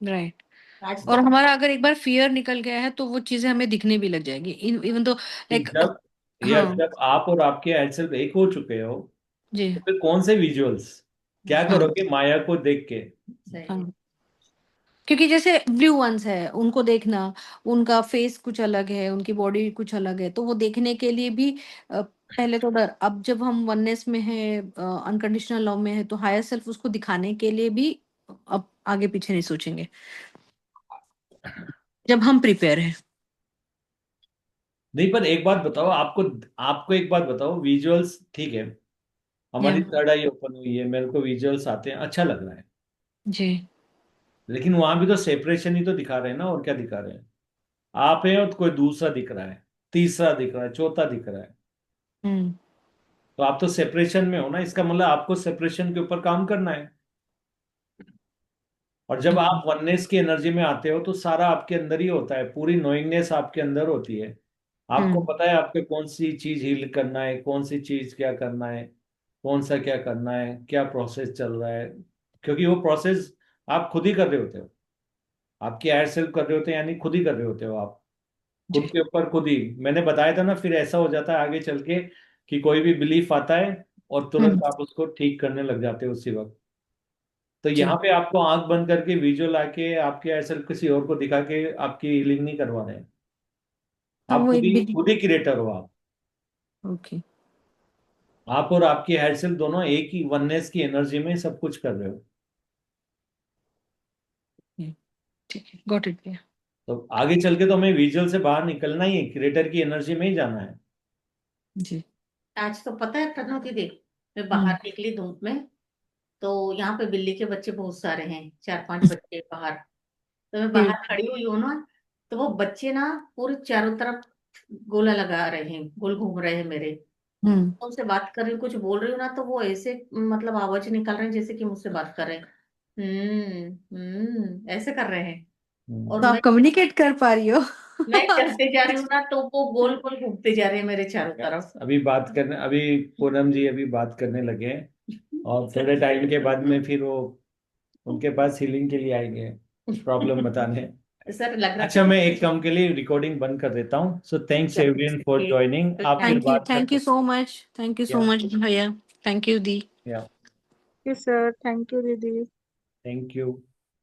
राइट। आज तो और हमारा अगर एक बार फियर निकल गया है तो वो चीजें हमें दिखने भी लग जाएगी, इवन तो कि लाइक। जब, या हाँ। जब आप और आपके हायर सेल्फ एक हो चुके हो, जी। तो फिर कौन से विजुअल्स, क्या हाँ। करोगे माया को देख के। सही। हाँ, क्योंकि जैसे ब्लू वंस है उनको देखना, उनका फेस कुछ अलग है, उनकी बॉडी कुछ अलग है, तो वो देखने के लिए भी पहले तो डर, अब जब हम वननेस में है, अनकंडीशनल लव में है, तो हायर सेल्फ उसको दिखाने के लिए भी अब आगे पीछे नहीं सोचेंगे जब हम प्रिपेयर हैं। नहीं, पर एक बात बताओ आपको, आपको एक बात बताओ, विजुअल्स ठीक है, या। हमारी थर्ड आई ओपन हुई है, मेरे को विजुअल्स आते हैं, अच्छा लग रहा है, जी। लेकिन वहां भी तो सेपरेशन ही तो दिखा रहे हैं ना, और क्या दिखा रहे हैं। आप हैं और कोई दूसरा दिख रहा है, तीसरा दिख रहा है, चौथा दिख रहा है, हम्म। तो आप तो सेपरेशन में हो ना, इसका मतलब आपको सेपरेशन के ऊपर काम करना है। और जब हम्म। आप वननेस की एनर्जी में आते हो तो सारा आपके अंदर ही होता है, पूरी नोइंगनेस आपके अंदर होती है। आपको हम्म। पता है आपको कौन सी चीज हील करना है, कौन सी चीज क्या करना है, कौन सा क्या करना है, क्या प्रोसेस चल रहा है, क्योंकि वो प्रोसेस आप खुद ही कर रहे होते हो। आपकी एयर सेल्फ कर रहे होते हैं, यानी खुद ही कर रहे होते हो आप, खुद जी। के ऊपर खुद ही। मैंने बताया था ना, फिर ऐसा हो जाता है आगे चल के कि कोई भी बिलीफ आता है और तुरंत हम्म। आप उसको ठीक करने लग जाते हो उसी वक्त। तो यहाँ जी। पे आपको आंख बंद करके विजुअल आके आपके एयर सेल्फ किसी और को दिखा के आपकी हीलिंग नहीं करवा रहे हैं। तो आप वो एक बिलीफ। खुद ही क्रिएटर हो आप। ओके। आप और आपकी हेड सेल्फ दोनों एक ही वननेस की एनर्जी में सब कुछ कर रहे हो। ठीक है, गॉट इट। तो आगे चल के तो हमें विजुअल से बाहर निकलना ही है, क्रिएटर की एनर्जी में ही जाना है। जी। आज तो पता है प्रनोति देख, मैं बाहर हम्म। निकली धूप में, तो यहाँ पे बिल्ली के बच्चे बहुत सारे हैं, 4-5 बच्चे बाहर। तो मैं बाहर खड़ी हुई हूँ ना, तो वो बच्चे ना पूरे चारों तरफ गोला लगा रहे हैं, गोल घूम रहे हैं मेरे। हम्म। तो उनसे बात कर रही हूँ, कुछ बोल रही हूँ ना, तो वो ऐसे मतलब आवाज निकाल रहे हैं जैसे कि मुझसे बात कर रहे हैं। ऐसे कर रहे हैं। और तो आप कम्युनिकेट कर पा रही हो? मैं करते जा रही हूँ ना, तो वो गोल गोल घूमते जा रहे हैं मेरे चारों तरफ। अभी पूनम जी अभी बात करने लगे हैं, और थोड़े टाइम के बाद में फिर वो उनके पास हीलिंग के लिए आएंगे, प्रॉब्लम बताने। सर लग रहा अच्छा, मैं एक काम के लिए रिकॉर्डिंग बंद कर देता हूँ। सो थैंक्स एवरीवन फॉर है। ज्वाइनिंग। आप फिर बात थैंक करते यू हैं। So much, thank you so या मच भैया, थैंक यू दी। या सर, थैंक यू दीदी। Thank you.